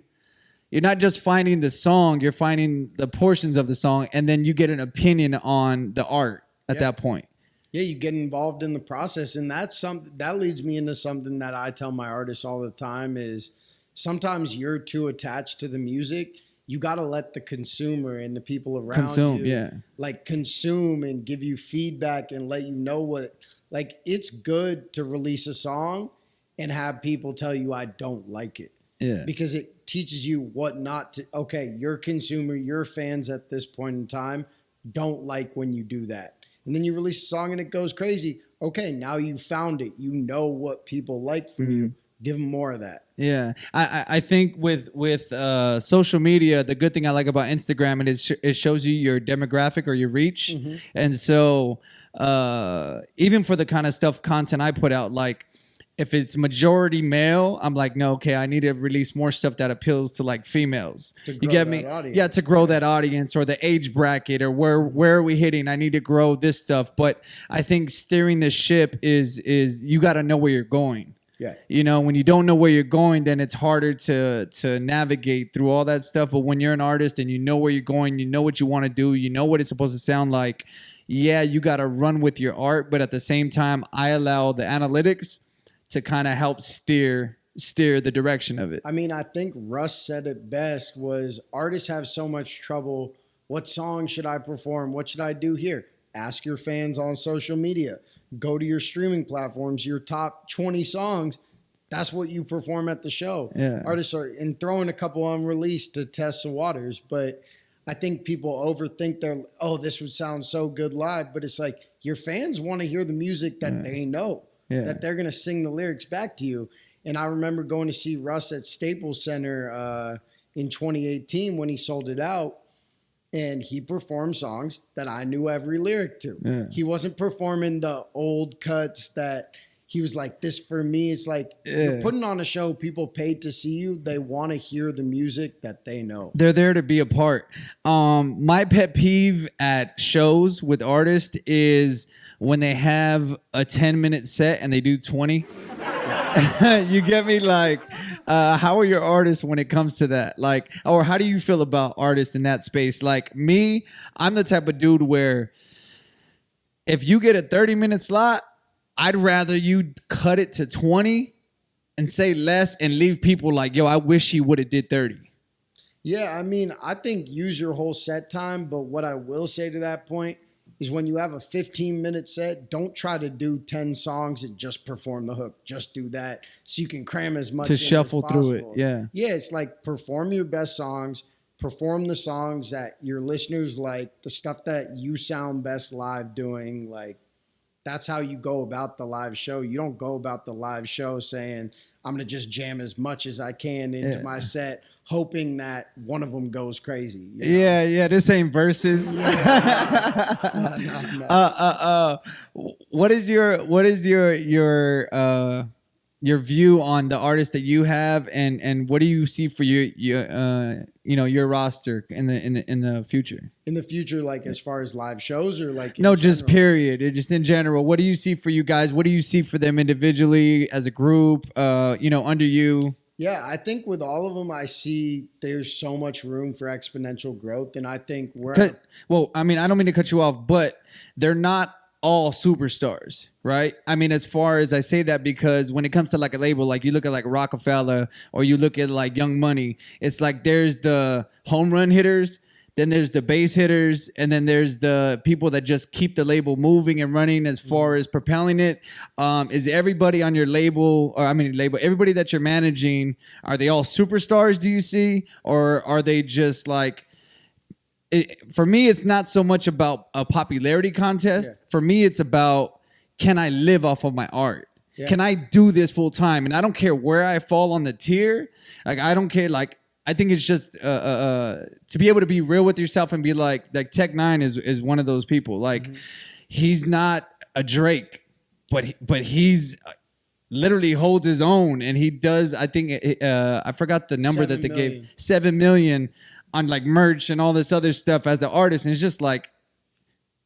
the song, you're finding the portions of the song, and then you get an opinion on the art at that point. Yeah, you get involved in the process, and that's something that leads me into something that I tell my artists all the time is sometimes you're too attached to the music. You got to let the consumer and the people around you like consume and give you feedback and let you know what, like, it's good to release a song and have people tell you I don't like it. Yeah. Because it teaches you what not to, okay, your consumer, your fans at this point in time don't like when you do that. And then you release a song and it goes crazy. Okay, now you found it. You know what people like from you. Give them more of that. Yeah, I think with social media, the good thing I like about Instagram is it shows you your demographic or your reach, and so even for the kind of content I put out, like if it's majority male, I'm like, no, okay, I need to release more stuff that appeals to like females. You get me? Audience. Yeah, to grow that audience or the age bracket or where are we hitting? I need to grow this stuff, but I think steering the ship is you got to know where you're going. Yeah. You know, when you don't know where you're going, then it's harder to navigate through all that stuff. But when you're an artist and you know where you're going, you know what you want to do, you know what it's supposed to sound like. Yeah, you got to run with your art. But at the same time, I allow the analytics to kind of help steer the direction of it. I mean, I think Russ said it best was artists have so much trouble. What song should I perform? What should I do here? Ask your fans on social media. Go to your streaming platforms, your top 20 songs. That's what you perform at the show. Yeah. Artists are throwing a couple unreleased to test the waters, but I think people overthink this would sound so good live, but it's like your fans want to hear the music that they know, that they're going to sing the lyrics back to you. And I remember going to see Russ at Staples Center in 2018 when he sold it out. And he performed songs that I knew every lyric to. Yeah. He wasn't performing the old cuts that he was like, this for me. It's like you're putting on a show. People paid to see you. They want to hear the music that they know. They're there to be a part. My pet peeve at shows with artists is when they have a 10-minute set and they do 20. You get me? Like, how are your artists when it comes to that? Like, or how do you feel about artists in that space? Like me, I'm the type of dude where if you get a 30-minute slot, I'd rather you cut it to 20 and say less and leave people like, yo, I wish he would have did 30. Yeah, I mean, I think use your whole set time. But what I will say to that point is when you have a 15-minute set, don't try to do 10 songs and just perform the hook. Just do that so you can cram as much to shuffle through it. Yeah. Yeah, it's like perform your best songs, perform the songs that your listeners like, the stuff that you sound best live doing. Like, that's how you go about the live show. You don't go about the live show saying, I'm going to just jam as much as I can into my set, hoping that one of them goes crazy. You know? Yeah. This ain't verses. No. What is your view on the artists that you have, and what do you see for your roster in the future? In the future, like as far as live shows or like no, just period, just in general. What do you see for you guys? What do you see for them individually, as a group? Under you. Yeah, I think with all of them, I see there's so much room for exponential growth, and I think well, I mean, I don't mean to cut you off, but they're not all superstars, right? I mean, as far as I say that, because when it comes to like a label, like you look at like Rockefeller or you look at like Young Money, it's like there's the home run hitters, then there's the base hitters, and then there's the people that just keep the label moving and running as far as propelling it. Is everybody on your label, or I mean label, everybody that you're managing, are they all superstars, do you see? Or are they just like, for me, it's not so much about a popularity contest. Yeah. For me, it's about, can I live off of my art? Yeah. Can I do this full time? And I don't care where I fall on the tier. Like, I don't care. Like, I think it's just to be able to be real with yourself and be like Tech Nine is one of those people. Like, he's not a Drake, but he's literally holds his own, and he does. I think I forgot the number that they gave, 7 million on like merch and all this other stuff as an artist, and it's just like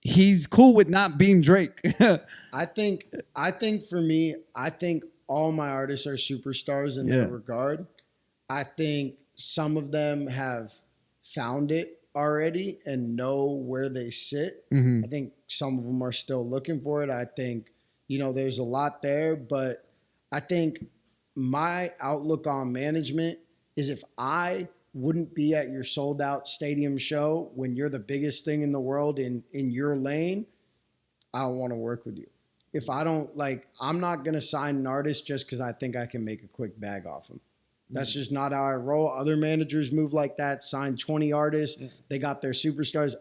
he's cool with not being Drake. I think for me, I think all my artists are superstars in that regard. I think some of them have found it already and know where they sit. I think some of them are still looking for it. I think, there's a lot there, but I think my outlook on management is if I wouldn't be at your sold out stadium show when you're the biggest thing in the world in your lane, I don't want to work with you. If I don't I'm not going to sign an artist just because I think I can make a quick bag off him. That's just not how I roll. Other managers move like that, sign 20 artists. They got their superstars.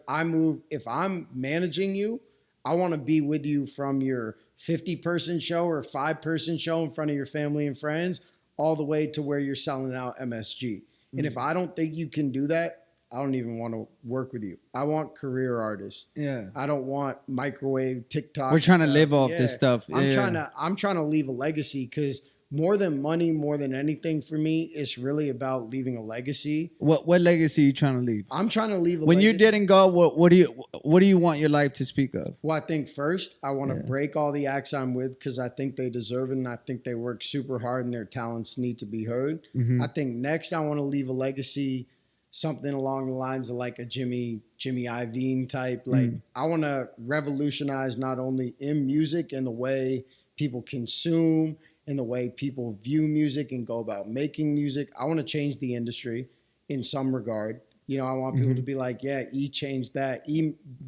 If I'm managing you, I want to be with you from your 50-person show or 5-person show in front of your family and friends all the way to where you're selling out MSG. And if I don't think you can do that, I don't even want to work with you. I want career artists. Yeah. I don't want microwave TikTok. We're trying to live off this stuff. I'm trying to leave a legacy, because more than money, more than anything for me, it's really about leaving a legacy. What legacy are you trying to leave? I'm trying to leave a when legacy. you're dead and gone, what do you want your life to speak of? Well, I think first I want to break all the acts I'm with, because I think they deserve it, and I think they work super hard and their talents need to be heard. I think next I want to leave a legacy, something along the lines of like a Jimmy Iovine type. Like I want to revolutionize not only in music and the way people consume and the way people view music and go about making music. I want to change the industry in some regard. I want people to be like, yeah, E changed that.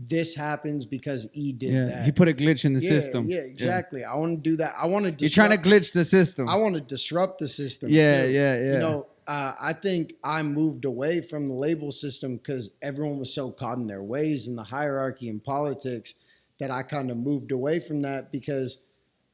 This happens because E did that. He put a glitch in the system. Yeah, exactly. I want to do that. I want to. You're trying to glitch the system. I want to disrupt the system. Yeah. I think I moved away from the label system because everyone was so caught in their ways in the hierarchy and politics that I kind of moved away from that, because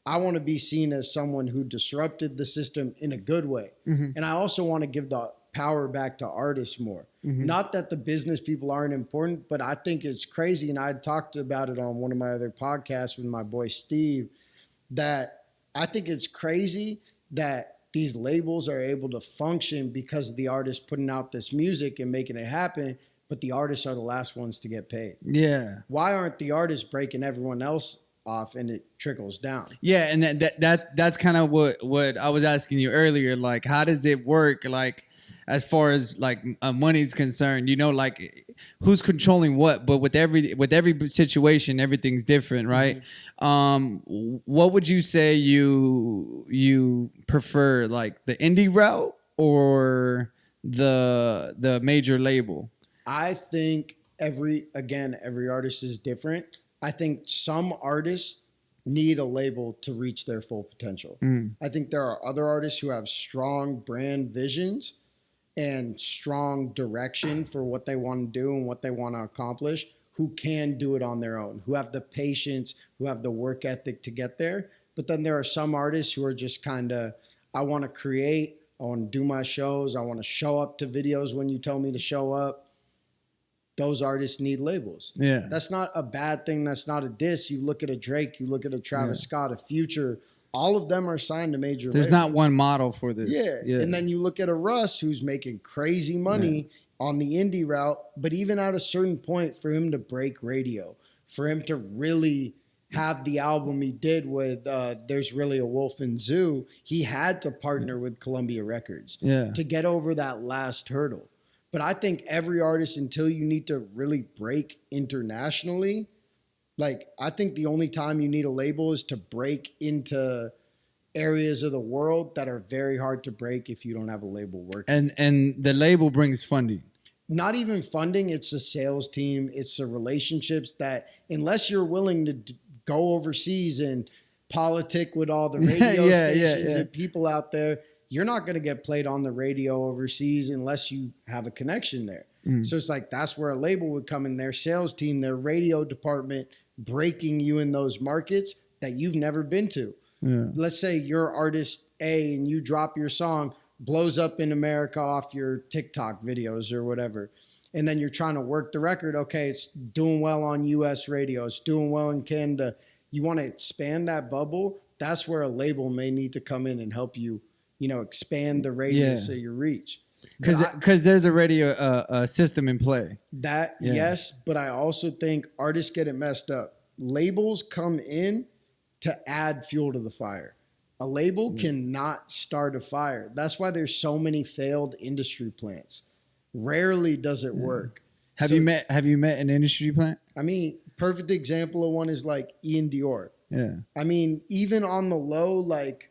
I want to be seen as someone who disrupted the system in a good way. And I also want to give the power back to artists more. Not that the business people aren't important, but I think it's crazy. And I talked about it on one of my other podcasts with my boy Steve, that I think it's crazy that these labels are able to function because of the artists putting out this music and making it happen, but the artists are the last ones to get paid. Yeah. Why aren't the artists breaking everyone else off and it trickles down? Yeah, and that's kind of what I was asking you earlier. Like, how does it work? Like, as far as like money's concerned, like who's controlling what? But with every situation, everything's different, right? What would you say you prefer, like the indie route or the major label? I think every artist is different. I think some artists need a label to reach their full potential. I think there are other artists who have strong brand visions and strong direction for what they want to do and what they want to accomplish, who can do it on their own, who have the patience, who have the work ethic to get there. But then there are some artists who are just kind of, I want to create, I want to do my shows, I want to show up to videos when you tell me to show up. Those artists need labels. Yeah. That's not a bad thing. That's not a diss. You look at a Drake, you look at a Travis Scott, a Future, all of them are signed to major labels. There's not one model for this. Yeah. And then you look at a Russ who's making crazy money on the indie route, but even at a certain point, for him to break radio, for him to really have the album he did with There's Really a Wolf in Zoo, he had to partner with Columbia Records to get over that last hurdle. But I think every artist, until you need to really break internationally, Like, I think the only time you need a label is to break into areas of the world that are very hard to break if you don't have a label working. And the label brings funding. Not even funding, it's a sales team, it's the relationships that, unless you're willing to go overseas and politic with all the radio stations and people out there, you're not going to get played on the radio overseas unless you have a connection there. So it's like, that's where a label would come in, their sales team, their radio department, breaking you in those markets that you've never been to. Let's say you're artist A and you drop your song, blows up in America off your TikTok videos or whatever. And then you're trying to work the record. Okay, it's doing well on US radio. It's doing well in Canada. You want to expand that bubble. That's where a label may need to come in and help you, expand the radius of your reach. Because there's already a system in play. Yes, but I also think artists get it messed up. Labels come in to add fuel to the fire. A label cannot start a fire. That's why there's so many failed industry plants. Rarely does it work. Have you met an industry plant? I mean, perfect example of one is like Ian Dior. Yeah. I mean, even on the low, like,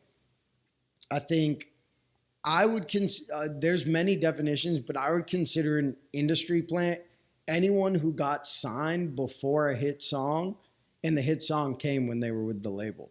I think I would there's many definitions, but I would consider an industry plant anyone who got signed before a hit song, and the hit song came when they were with the label.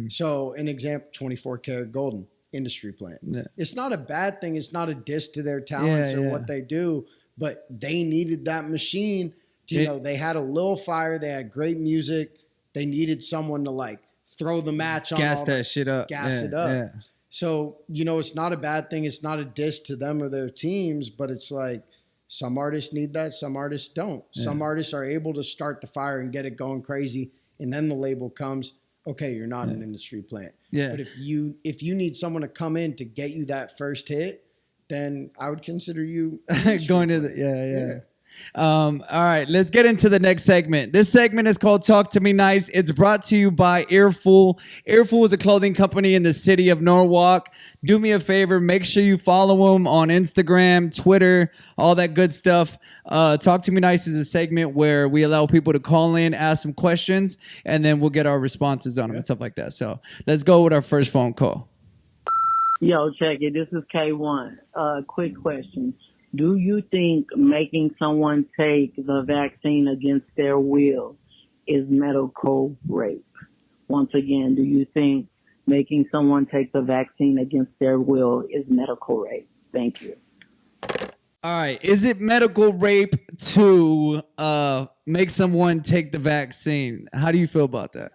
So an example, 24 Karat Golden, industry plant. It's not a bad thing. It's not a diss to their talents or what they do, but they needed that machine to, they had a little fire. They had great music. They needed someone to like throw the match on. Gas that shit up. Gas it up. Yeah. So, it's not a bad thing. It's not a diss to them or their teams, but it's like some artists need that. Some artists don't. Yeah. Some artists are able to start the fire and get it going crazy. And then the label comes, okay, you're not an industry plant. Yeah. But if you need someone to come in to get you that first hit, then I would consider you going to the, all right, let's get into the next segment. This segment is called Talk to Me Nice. It's brought to you by Earful. Earful is a clothing company in the city of Norwalk. Do me a favor, make sure you follow them on Instagram, Twitter, all that good stuff. Talk to Me Nice is a segment where we allow people to call in, ask some questions, and then we'll get our responses on them and stuff like that. So let's go with our first phone call. Yo, check it. This is K1. Quick question. Do you think making someone take the vaccine against their will is medical rape? Once again, do you think making someone take the vaccine against their will is medical rape? Thank you. All right. Is it medical rape to make someone take the vaccine? How do you feel about that?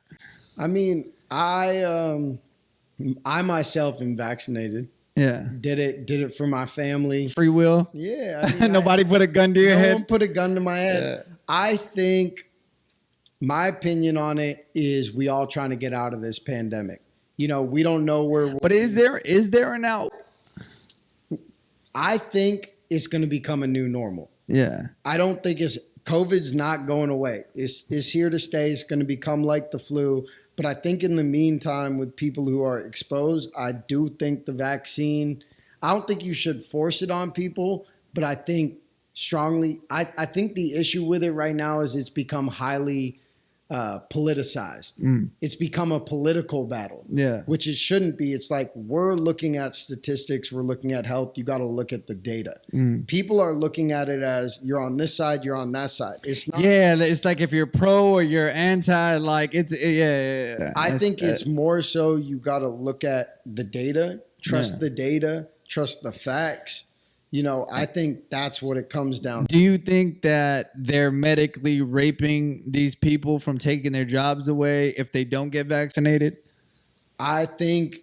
I mean, I myself am vaccinated. Yeah. Did it for my family. Free will? Yeah. I mean, Nobody put a gun to your head? No one put a gun to my head. Yeah. I think my opinion on it is we all trying to get out of this pandemic. We don't know where. But is there an out? I think it's going to become a new normal. Yeah. I don't think COVID's not going away. It's here to stay. It's going to become like the flu. But I think in the meantime, with people who are exposed, I do think the vaccine, I don't think you should force it on people, but I think strongly, I think the issue with it right now is it's become highly politicized. It's become a political battle, which it shouldn't be. It's like we're looking at statistics, we're looking at health. You got to look at the data. People are looking at it as you're on this side, you're on that side. It's not. Yeah, it's like if you're pro or you're anti. Like it's I think it's more so you got to look at the data, trust the data, trust the facts. I think that's what it comes down to. Do you think that they're medically raping these people from taking their jobs away if they don't get vaccinated? I think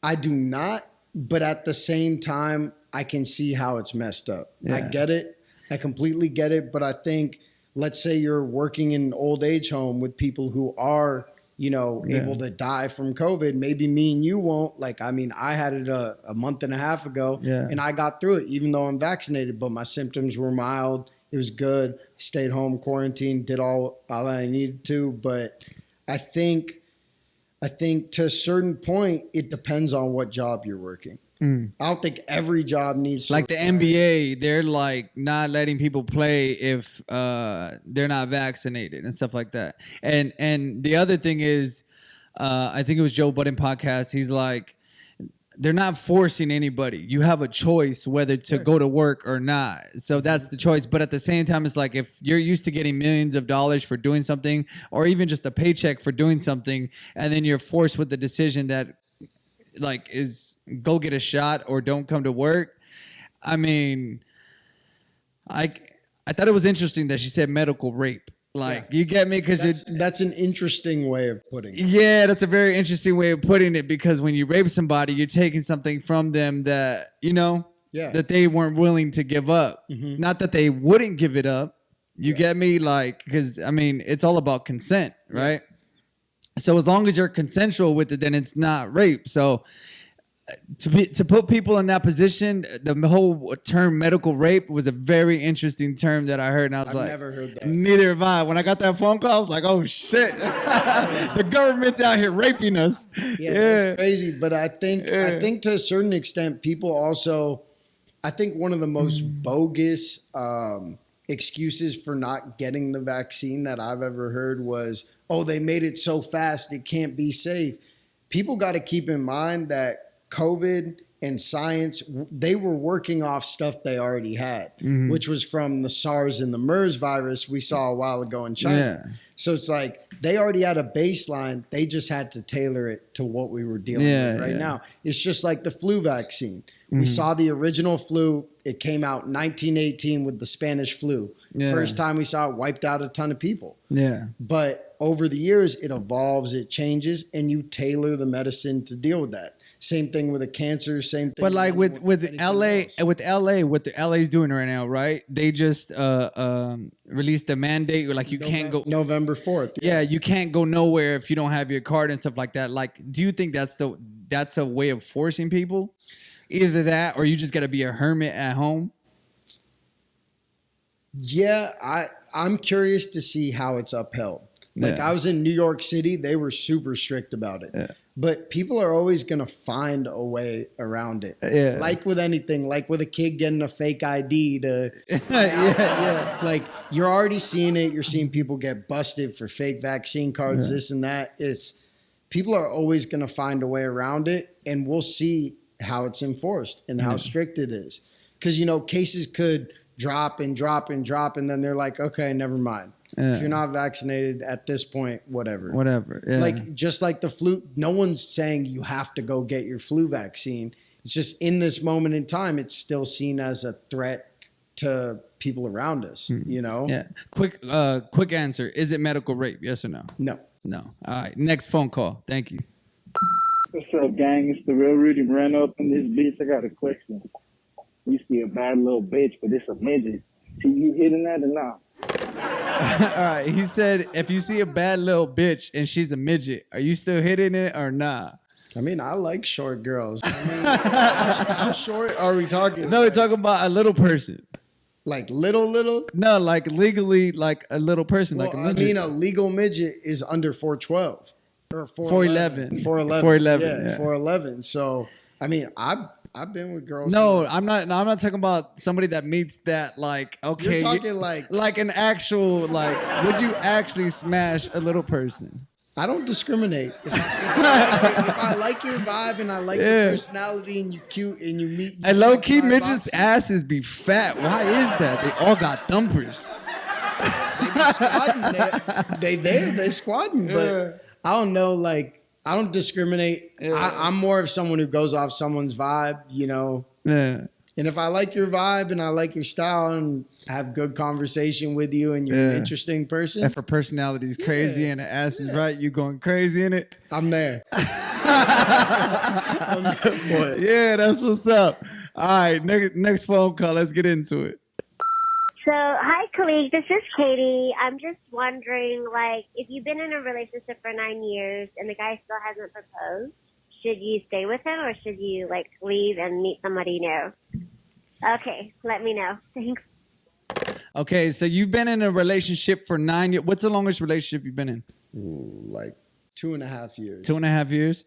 I do not, but at the same time, I can see how it's messed up. Yeah. I get it. I completely get it. But I think, let's say you're working in an old age home with people who are able to die from COVID. Maybe me and you won't. Like, I mean, I had it a month and a half ago and I got through it, even though I'm vaccinated, but my symptoms were mild. It was good. Stayed home, quarantined, did all I needed to. But I think to a certain point, it depends on what job you're working. I don't think every job needs to Like the NBA, they're like not letting people play if they're not vaccinated and stuff like that. And the other thing is, I think it was Joe Budden podcast. He's like, they're not forcing anybody. You have a choice whether to go to work or not. So that's the choice. But at the same time, it's like if you're used to getting millions of dollars for doing something, or even just a paycheck for doing something, and then you're forced with the decision that like is go get a shot or don't come to work. I mean, I thought it was interesting that she said medical rape. Like, you get me? Because that's an interesting way of putting it. Yeah, that's a very interesting way of putting it, because when you rape somebody, you're taking something from them that, that they weren't willing to give up. Not that they wouldn't give it up. You get me? Like, because, I mean, it's all about consent, right? So as long as you're consensual with it, then it's not rape. So to put people in that position, the whole term medical rape was a very interesting term that I heard, and I was like, never heard that. Neither have I. When I got that phone call, I was like, oh shit, the government's out here raping us. Yeah, that's crazy. But I think to a certain extent, people also, I think one of the most bogus excuses for not getting the vaccine that I've ever heard was, oh, they made it so fast it can't be safe. People got to keep in mind that COVID and science, they were working off stuff they already had, which was from the SARS and the MERS virus we saw a while ago in China. So it's like they already had a baseline. They just had to tailor it to what we were dealing with right now. It's just like the flu vaccine. We saw the original flu. It came out in 1918 with the Spanish flu. First time we saw it, wiped out a ton of people. But over the years, it evolves, it changes, and you tailor the medicine to deal with that. Same thing with a cancer, same thing. But like with LA, what the LA's doing right now, right? They just released a mandate, like you can't go November 4th. Yeah, you can't go nowhere if you don't have your card and stuff like that. Like, do you think that's a way of forcing people? Either that, or you just got to be a hermit at home. Yeah, I'm curious to see how it's upheld. Like I was in New York City, they were super strict about it. But people are always going to find a way around it. Like with anything, like with a kid getting a fake ID to... Like, you're already seeing it. You're seeing people get busted for fake vaccine cards, this and that. People are always going to find a way around it, and we'll see how it's enforced and how strict it is. Because, cases could drop and drop and drop, and then they're like, okay, never mind. If you're not vaccinated at this point, whatever. Like, just like the flu, no one's saying you have to go get your flu vaccine. It's just in this moment in time, it's still seen as a threat to people around us, Yeah. Quick answer. Is it medical rape? Yes or no? No. No. All right. Next phone call. Thank you. What's up, gang? It's the real Rudy. Ran up in this bitch. I got a question. You see a bad little bitch, but it's a midget. See you hitting that or not? All right. He said, if you see a bad little bitch and she's a midget, are you still hitting it or not? I mean, I like short girls. I mean, how short are we talking? No, we're talking about a little person. Like little? No, like legally, like a little person. Well, like a midget. I mean, a legal midget is under 412 or 411. 411. Yeah, 411. So, I mean, I've been with girls. No, I'm not talking about somebody that meets that, like, okay. You're talking like an actual, like, would you actually smash a little person? I don't discriminate. If I like your vibe and I like your personality and you're cute and you meet. And low key, midgets' asses be fat. Why is that? They all got thumpers. They be squatting. They squatting. But I don't know, like, I don't discriminate. I'm more of someone who goes off someone's vibe, Yeah. And if I like your vibe and I like your style and have good conversation with you and you're an interesting person. If her personality is crazy and the ass is right, you going crazy in it? I'm there. I'm there for it. Yeah, that's what's up. All right, next phone call. Let's get into it. So, hi, colleague. This is Katie. I'm just wondering, like, if you've been in a relationship for 9 years and the guy still hasn't proposed, should you stay with him or should you, like, leave and meet somebody new? Okay, let me know. Thanks. Okay, so you've been in a relationship for 9 years. What's the longest relationship you've been in? Like 2.5 years. 2.5 years.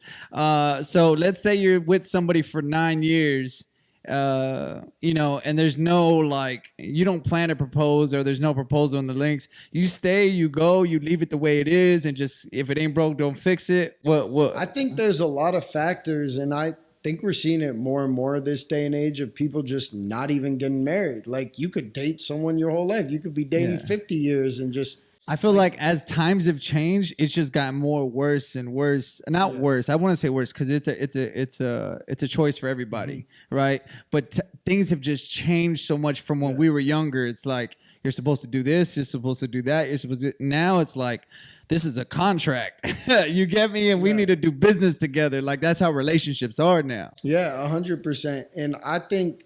So let's say you're with somebody for 9 years, and there's no like, you don't plan to propose or there's no proposal in the links. You stay, you go, you leave it the way it is, and just if it ain't broke, don't fix it. What? I think there's a lot of factors, and I think we're seeing it more and more this day and age of people just not even getting married. Like, you could date someone your whole life. You could be dating 50 years and just. I feel like as times have changed, it's just gotten more worse and worse. Not worse. I want to say worse because it's a choice for everybody, right? But things have just changed so much from when we were younger. It's like you're supposed to do this, you're supposed to do that, you're supposed to. Now it's like this is a contract. You get me? And we need to do business together. Like, that's how relationships are now. Yeah, 100%. And I think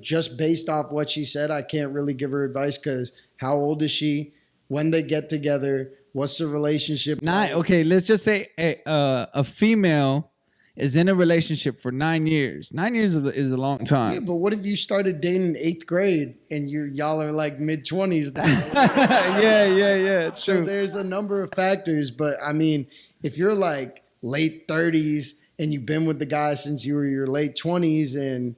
just based off what she said, I can't really give her advice because how old is she? When they get together, what's the relationship? Okay, let's just say a female is in a relationship for 9 years. 9 years is a long time. Yeah, but what if you started dating in 8th grade and y'all are like mid-20s now? yeah. It's So true. there's a number of factors. But I mean, if you're like late 30s and you've been with the guy since you were your late 20s and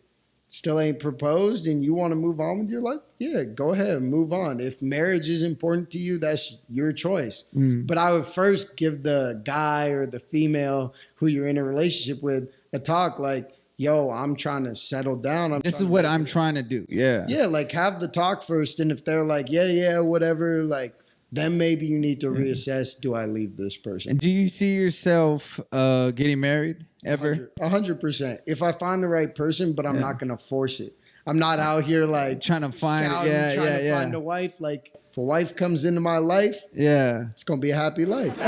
still ain't proposed and you want to move on with your life, yeah, go ahead, move on. If marriage is important to you, that's your choice. But I would first give the guy or the female who you're in a relationship with a talk like, yo, I'm trying to settle down. This is what I'm trying to do. Yeah. Yeah, like have the talk first. And if they're like, yeah, whatever, like, then maybe you need to reassess, do I leave this person? And do you see yourself getting married ever? 100%. If I find the right person, but I'm not going to force it. I'm not out here like trying to find find a wife. Like, if a wife comes into my life, it's going to be a happy life.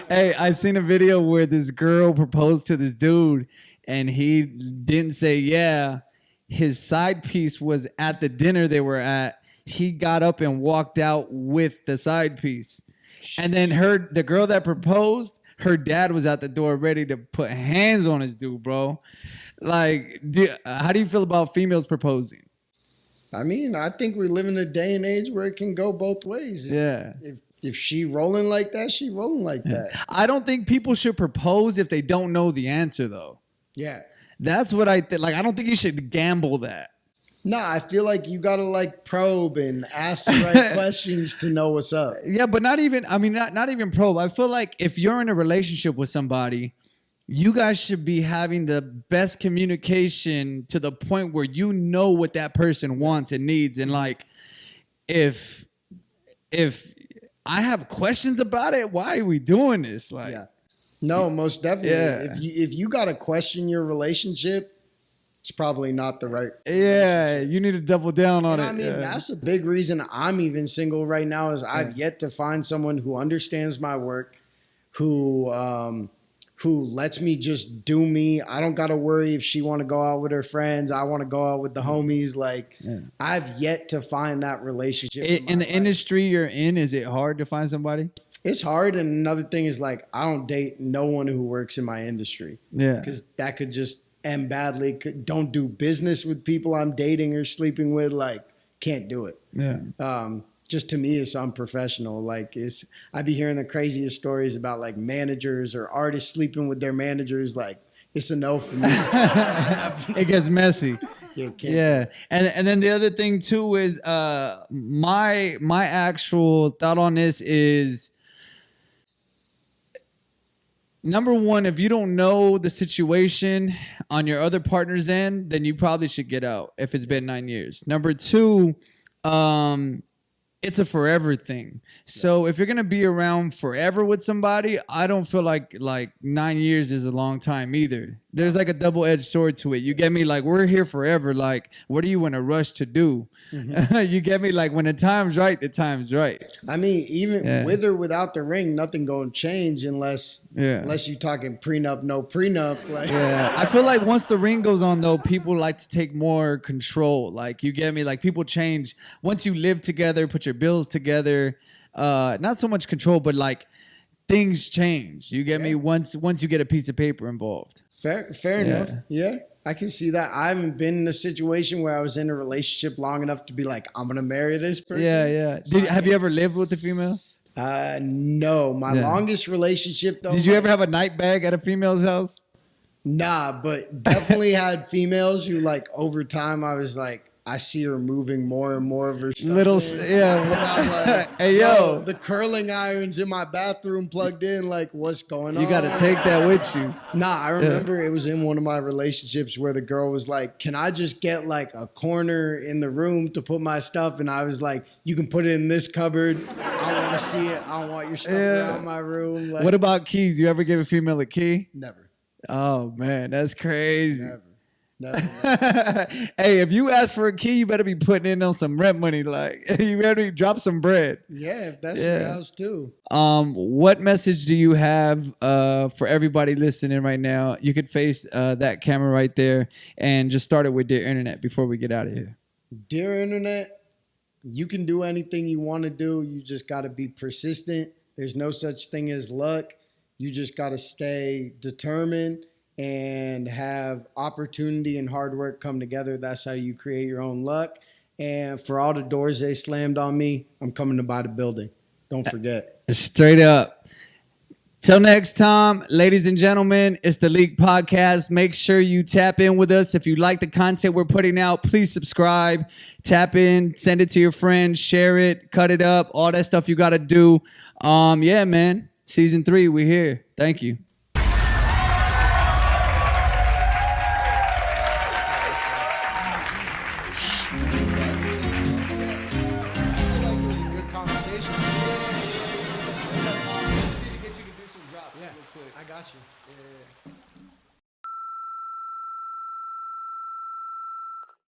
Hey, I seen a video where this girl proposed to this dude and he didn't say yeah. His side piece was at the dinner they were at. He got up and walked out with the side piece. And then the girl that proposed, her dad was at the door ready to put hands on his dude, bro. Like, how do you feel about females proposing? I mean, I think we live in a day and age where it can go both ways. Yeah. If she rolling like that, she rolling like that. I don't think people should propose if they don't know the answer, though. Yeah. That's what I think. Like, I don't think you should gamble that. Nah, I feel like you gotta like probe and ask the right questions to know what's up. Yeah, but not even probe. I feel like if you're in a relationship with somebody, you guys should be having the best communication to the point where you know what that person wants and needs. And like, if I have questions about it, why are we doing this? Like, no, most definitely. Yeah. If you gotta question your relationship, it's probably not the right. Yeah, you need to double down on it. I mean, that's a big reason I'm even single right now is I've yet to find someone who understands my work, who lets me just do me. I don't got to worry if she want to go out with her friends. I want to go out with the homies. Like, I've yet to find that relationship. In the industry you're in, is it hard to find somebody? It's hard. And another thing is like, I don't date no one who works in my industry. Yeah. Because that could just end badly. Don't do business with people I'm dating or sleeping with. Like, can't do it. Yeah. Just to me, it's unprofessional. Like, I be hearing the craziest stories about like managers or artists sleeping with their managers. Like, it's a no for me. It gets messy. Yeah. And then the other thing too is my actual thought on this is, number one, if you don't know the situation on your other partner's end, then you probably should get out if it's been 9 years. Number two, it's a forever thing. So if you're going to be around forever with somebody, I don't feel like 9 years is a long time either. There's like a double-edged sword to it. You get me? Like, we're here forever. Like, what are you in a rush to do? Mm-hmm. You get me? Like, when the time's right, the time's right. I mean, even with or without the ring, nothing going to change unless you talking prenup, no prenup. Like. Yeah, I feel like once the ring goes on, though, people like to take more control. Like, you get me? Like, people change. Once you live together, put your bills together, not so much control, but like things change. You get me? Once you get a piece of paper involved. Fair enough. Yeah, I can see that. I haven't been in a situation where I was in a relationship long enough to be like, I'm gonna marry this person. Yeah. So have you ever lived with a female? No, my longest relationship though. Did you ever have a night bag at a female's house? Nah, but definitely had females who like over time I was like, I see her moving more and more of her stuff. Like, hey yo, the curling irons in my bathroom plugged in. Like, what's going on? You got to take that with you. Nah, I remember it was in one of my relationships where the girl was like, "Can I just get like a corner in the room to put my stuff?" And I was like, "You can put it in this cupboard. I don't want to see it. I don't want your stuff around my room." Like, what about keys? You ever give a female a key? Never. Oh man, that's crazy. Never. Hey, if you ask for a key, you better be putting in on some rent money. Like, you better drop some bread. Yeah, if that's your house too. What message do you have for everybody listening right now? You could face that camera right there and just start it with Dear Internet before we get out of here. Dear Internet, you can do anything you want to do. You just got to be persistent. There's no such thing as luck. You just got to stay determined and have opportunity and hard work come together. That's how you create your own luck. And for all the doors they slammed on me, I'm coming to buy the building. Don't forget. Straight up. Till next time, ladies and gentlemen, it's the LIQ Podcast. Make sure you tap in with us. If you like the content we're putting out, please subscribe, tap in, send it to your friends, share it, cut it up, all that stuff you got to do. Yeah, man. Season 3, we're here. Thank you.